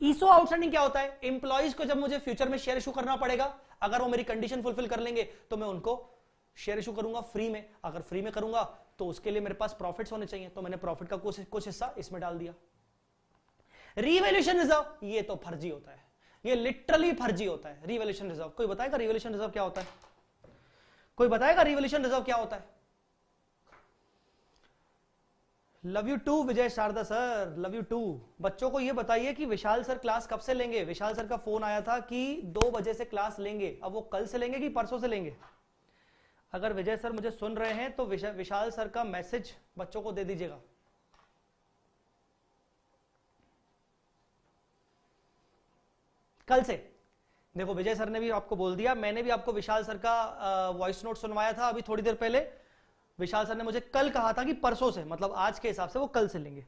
ईसो आउटस्टैंडिंग क्या होता है? एम्प्लॉइज को जब मुझे फ्यूचर में शेयर इशू करना पड़ेगा, अगर वो मेरी कंडीशन फुलफिल कर लेंगे तो मैं उनको शेयर इशू करूंगा फ्री में, अगर फ्री में करूंगा तो उसके लिए मेरे पास प्रॉफिट्स होने चाहिए, तो मैंने प्रॉफिट का कुछ हिस्सा इसमें डाल दिया। रिवैल्यूएशन रिजर्व ये तो फर्जी होता है, ये लिटरली फर्जी होता है। रिवैल्यूएशन रिजर्व कोई बताएगा रिवैल्यूएशन रिजर्व क्या होता है? कोई बताएगा रिवैल्यूएशन रिजर्व क्या होता है? Love you too Vijay Sharda sir, love you too. बच्चों को ये बताइए कि विशाल सर क्लास कब से लेंगे? विशाल सर का फोन आया था कि 2 बजे से क्लास लेंगे, अब वो कल से लेंगे कि परसों से लेंगे? अगर विजय सर मुझे सुन रहे हैं तो विशाल सर का मैसेज बच्चों को दे दीजिएगा। कल से। देखो विजय सर ने भी आपको बोल दिया, मैंने भी आपको विशाल सर का वॉइस नोट सुनवाया था अभी थोड़ी देर पहले। विशाल सर ने मुझे कल कहा था कि परसों से, मतलब आज के हिसाब से वो कल से लेंगे।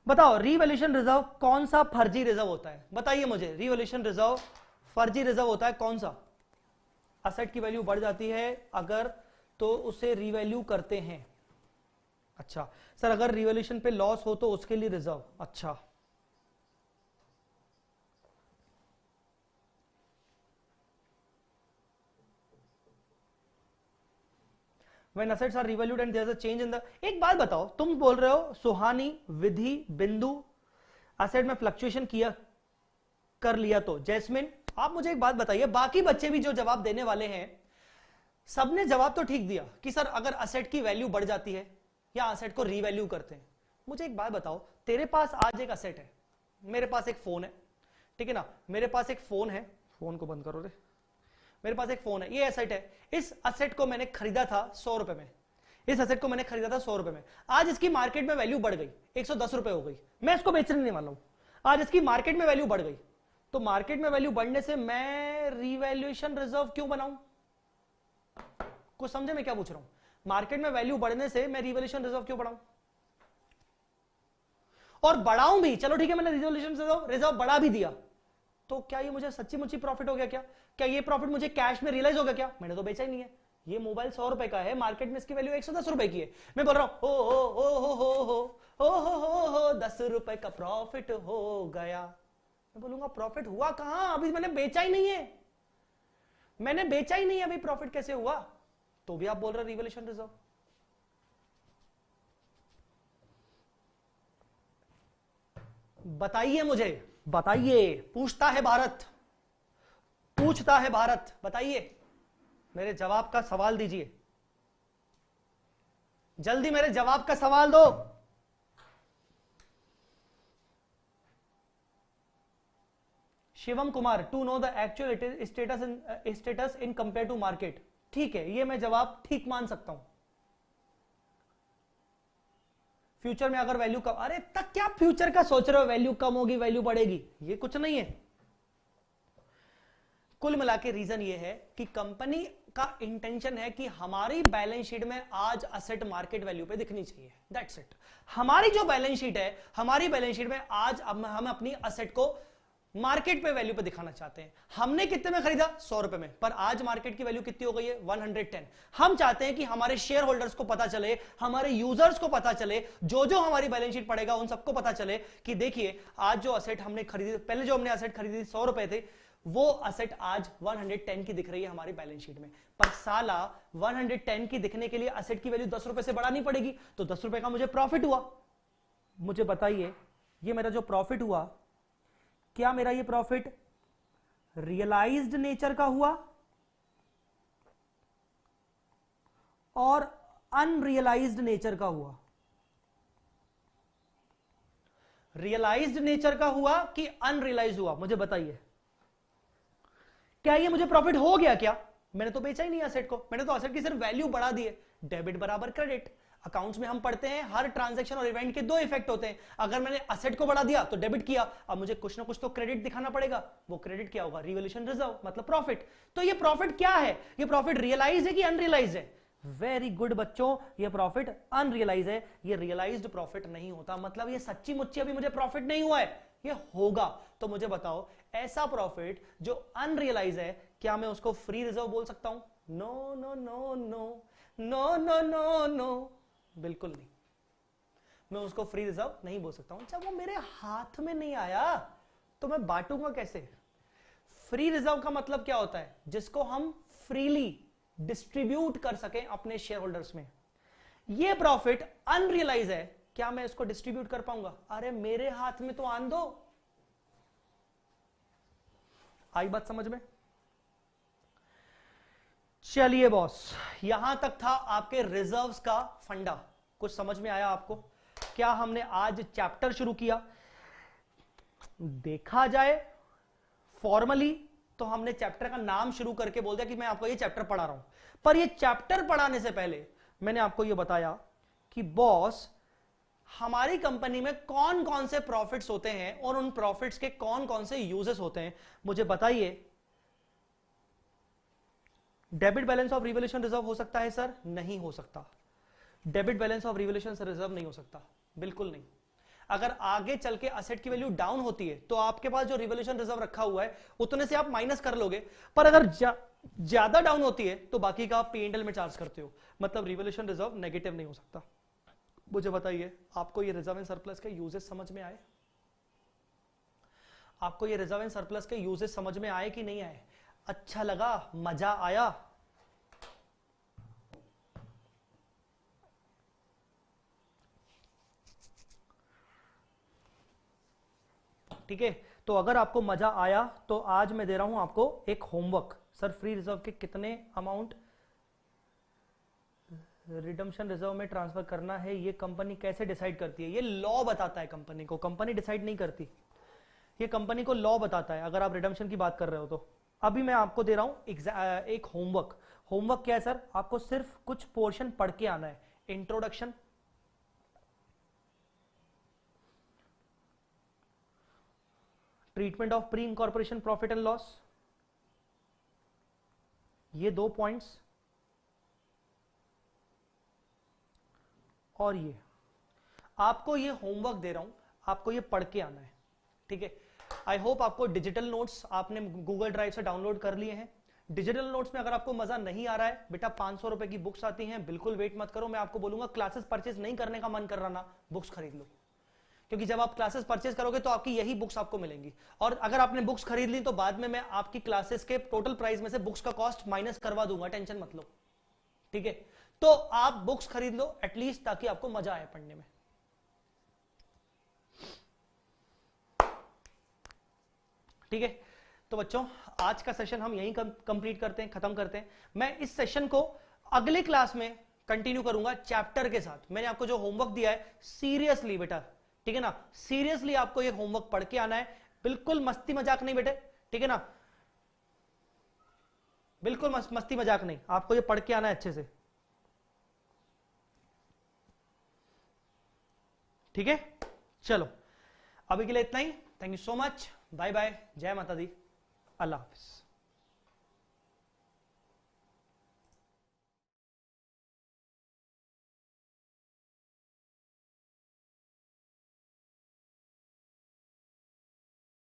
बताओ रिवैल्यूएशन रिजर्व कौन सा फर्जी रिजर्व होता है? बताइए मुझे, रिवैल्यूएशन रिजर्व फर्जी रिजर्व होता है कौन सा? असेट की वैल्यू बढ़ जाती है अगर, तो उसे रिवैल्यू करते हैं। अच्छा सर, अगर रिवैल्यूएशन पे लॉस हो तो उसके लिए रिजर्व। अच्छा When assets are revalued and there's a change in the, एक बात बताओ, तुम बोल रहे हो सुहानी, विधि, बिंदु असेट में फ्लक्चुएशन किया कर लिया तो जैस्मिन, आप मुझे एक बात बताइए, बाकी बच्चे भी जो जवाब देने वाले हैं सबने जवाब तो ठीक दिया कि सर अगर असेट की वैल्यू बढ़ जाती है या असेट को रीवैल्यू करते हैं। मुझे एक बात बताओ, तेरे पास आज एक असेट है, मेरे पास एक फोन है, ठीक है ना, मेरे पास एक फोन है, फोन को बंद करो रे, मेरे पास एक फोन है, ये एसेट है। इस एसेट को मैंने खरीदा था 100 रुपए में, इस एसेट को मैंने खरीदा था 100 रुपए में, आज इसकी मार्केट में वैल्यू बढ़ गई 110 रुपए हो गई, मैं इसको बेचने नहीं वाला हूं, आज इसकी मार्केट में वैल्यू बढ़ गई, तो मार्केट में वैल्यू बढ़ने से मैं रिवैल्यूएशन रिजर्व क्यों बनाऊं? कुछ समझे मैं क्या पूछ रहा हूं? मार्केट में वैल्यू बढ़ने से मैं रिवैल्यूएशन रिजर्व क्यों बढ़ाऊं? और बढ़ाऊं भी, चलो ठीक है, मैंने रिवैल्यूएशन रिजर्व बढ़ा भी दिया, तो क्या ये मुझे सच्ची मुच्ची प्रॉफिट हो गया? क्या ये प्रॉफिट मुझे कैश में रियलाइज हो गया? क्या मैंने तो बेचा ही नहीं है, ये मोबाइल 100 रुपए का है, मार्केट में इसकी वैल्यू 110 रुपए की है, मैं बोल रहा हूं हो 10 रुपए का प्रॉफिट हो गया। मैं बोलूंगा प्रॉफिट हुआ कहां? अभी मैंने बेचा ही नहीं है, मैंने बेचा ही नहीं है, अभी प्रॉफिट कैसे हुआ? तो भी आप बोल रहे रिवैल्यूएशन रिजर्व। बताइए मुझे, बताइए, पूछता है भारत, पूछता है भारत, बताइए, मेरे जवाब का सवाल दीजिए, जल्दी मेरे जवाब का सवाल दो। Shivam Kumar, to know the actual status in compare to market. ठीक है, ये मैं जवाब ठीक मान सकता हूं। फ्यूचर में अगर वैल्यू कम, अरे तक क्या फ्यूचर का सोच रहे हो, वैल्यू कम होगी वैल्यू बढ़ेगी, ये कुछ नहीं है। कुल मिला के रीजन ये है कि कंपनी का इंटेंशन है कि हमारी बैलेंस शीट में आज असेट मार्केट वैल्यू पे दिखनी चाहिए, दैट्स इट। हमारी जो बैलेंस शीट है, हमारी बैलेंस शीट में आज हम अपनी असेट को मार्केट पे वैल्यू पे दिखाना चाहते हैं। हमने कितने में खरीदा? 100 रुपए में, पर आज मार्केट की वैल्यू कितनी हो गई है? 110। हम चाहते हैं कि हमारे शेयर होल्डर्स को पता चले, हमारे यूजर्स को पता चले, जो हमारी बैलेंस शीट पड़ेगा उन सबको पता चले कि देखिए आज जो असेट हमने खरीदी, पहले जो हमने असेट खरीदी 100 रुपए थे, वो असेट आज 110 की दिख रही है हमारी बैलेंस शीट में। पर साला 110 की दिखने के लिए असेट की वैल्यू 10 रुपए से बढ़ानी पड़ेगी, तो 10 रुपए का मुझे प्रॉफिट हुआ। मुझे बताइए, ये मेरा जो प्रॉफिट हुआ, क्या मेरा ये प्रॉफिट रियलाइज्ड नेचर का हुआ और अनरियलाइज्ड नेचर का हुआ? रियलाइज्ड नेचर का हुआ कि अनरियलाइज्ड हुआ? मुझे बताइए, क्या ये मुझे प्रॉफिट हो गया? क्या मैंने तो बेचा ही नहीं असेट को, मैंने तो असेट की सिर्फ वैल्यू बढ़ा दी है। डेबिट बराबर क्रेडिट, अकाउंट्स में हम पढ़ते हैं हर ट्रांजैक्शन और इवेंट के दो इफेक्ट होते हैं। अगर मैंने असेट को बढ़ा दिया तो डेबिट किया, अब मुझे कुछ ना कुछ तो क्रेडिट दिखाना पड़ेगा। वो क्रेडिट क्या होगा? रिवैल्यूएशन रिजर्व, मतलब प्रॉफिट। तो ये प्रॉफिट क्या है? ये प्रॉफिट रियलाइज है कि अनरियलाइज है? वेरी गुड बच्चों, ये प्रॉफिट अनरियलाइज है, ये रियलाइज्ड प्रॉफिट नहीं होता। मतलब ये सच्ची मुच्ची अभी मुझे प्रॉफिट नहीं हुआ है, ये होगा। तो मुझे बताओ, ऐसा प्रॉफिट जो अनरियलाइज है, क्या मैं उसको फ्री रिजर्व बोल सकता हूं? No no no no no no no no, बिल्कुल नहीं, मैं उसको फ्री रिजर्व नहीं बोल सकता हूं। जब वो मेरे हाथ में नहीं आया तो मैं बांटूंगा कैसे? फ्री रिजर्व का मतलब क्या होता है? जिसको हम फ्रीली डिस्ट्रीब्यूट कर सकें अपने शेयर होल्डर्स में। ये प्रॉफिट अनरियलाइज है, क्या मैं इसको डिस्ट्रीब्यूट कर पाऊंगा? अरे मेरे हाथ में तो आन दो। आई बात समझ में? चलिए बॉस, यहां तक था आपके रिजर्व्स का फंडा। कुछ समझ में आया आपको? क्या हमने आज चैप्टर शुरू किया? देखा जाए फॉर्मली तो हमने चैप्टर का नाम शुरू करके बोल दिया कि मैं आपको ये चैप्टर पढ़ा रहा हूं, पर ये चैप्टर पढ़ाने से पहले मैंने आपको ये बताया कि बॉस हमारी कंपनी में कौन कौन से प्रॉफिट्स होते हैं और उन प्रॉफिट्स के कौन कौन से यूजेस होते हैं। मुझे बताइए, debit balance of revaluation reserve हो सकता है सर? नहीं हो सकता। Debit balance of revaluation reserve नहीं हो सकता, बिल्कुल नहीं। अगर आगे चल के असेट की वैल्यू डाउन होती है तो आपके पास जो रिवॉल्यूशन रिजर्व रखा हुआ है उतने से आप माइनस कर लोगे, पर अगर ज्यादा डाउन होती है तो बाकी का आप P&L में चार्ज करते हो, मतलब रिवॉल्यूशन रिजर्व नेगेटिव नहीं हो सकता। मुझे बताइए, आपको ये रिजर्व एंड सरप्लस के यूजेस समझ में आए? आपको ये रिजर्व एंड सरप्लस के यूजेस समझ में आए कि नहीं आए? अच्छा लगा? मजा आया? ठीक है, तो अगर आपको मजा आया तो आज मैं दे रहा हूं आपको एक होमवर्क। सर फ्री रिजर्व के कितने अमाउंट रिडम्पशन रिजर्व में ट्रांसफर करना है, ये कंपनी कैसे डिसाइड करती है? ये लॉ बताता है कंपनी को, कंपनी डिसाइड नहीं करती, ये कंपनी को लॉ बताता है। अगर आप रिडम्पशन की बात कर रहे हो तो अभी मैं आपको दे रहा हूं एक होमवर्क। होमवर्क क्या है सर? आपको सिर्फ कुछ पोर्शन पढ़ के आना है। Introduction, treatment of pre incorporation profit and loss, ये 2 पॉइंट्स, और ये आपको ये होमवर्क दे रहा हूं, आपको ये पढ़ के आना है। ठीक है, आई होप आपको डिजिटल नोट्स आपने गूगल ड्राइव से डाउनलोड कर लिए हैं। डिजिटल नोट्स में अगर आपको मजा नहीं आ रहा है, बेटा 500 रुपए की बुक्स आती हैं, बिल्कुल वेट मत करो। मैं आपको बोलूंगा क्लासेस परचेज नहीं करने का मन कर रहा ना, बुक्स खरीद लो, क्योंकि जब आप क्लासेस परचेज करोगे तो आपकी यही बुक्स आपको मिलेंगी। और अगर आपने बुक्स खरीद ली तो बाद में मैं आपकी क्लासेस के टोटल प्राइस में से बुक्स का कॉस्ट माइनस करवा दूंगा, टेंशन मत लो। ठीक है, तो आप बुक्स खरीद लो एटलीस्ट, ताकि आपको मजा आए पढ़ने में। ठीक है, तो बच्चों आज का सेशन हम यहीं कंप्लीट करते हैं, खत्म करते हैं। मैं इस सेशन को अगले क्लास में कंटिन्यू करूंगा चैप्टर के साथ। मैंने आपको जो होमवर्क दिया है, सीरियसली बेटा, ठीक है ना, सीरियसली आपको ये होमवर्क पढ़ के आना है, बिल्कुल मस्ती मजाक नहीं बेटे, ठीक है ना, बिल्कुल मस्ती मजाक नहीं, आपको ये पढ़ के आना है अच्छे से। ठीक है, चलो अभी के लिए इतना ही। Thank you so much, bye bye, जय माता दी, अल्लाह हाफिज।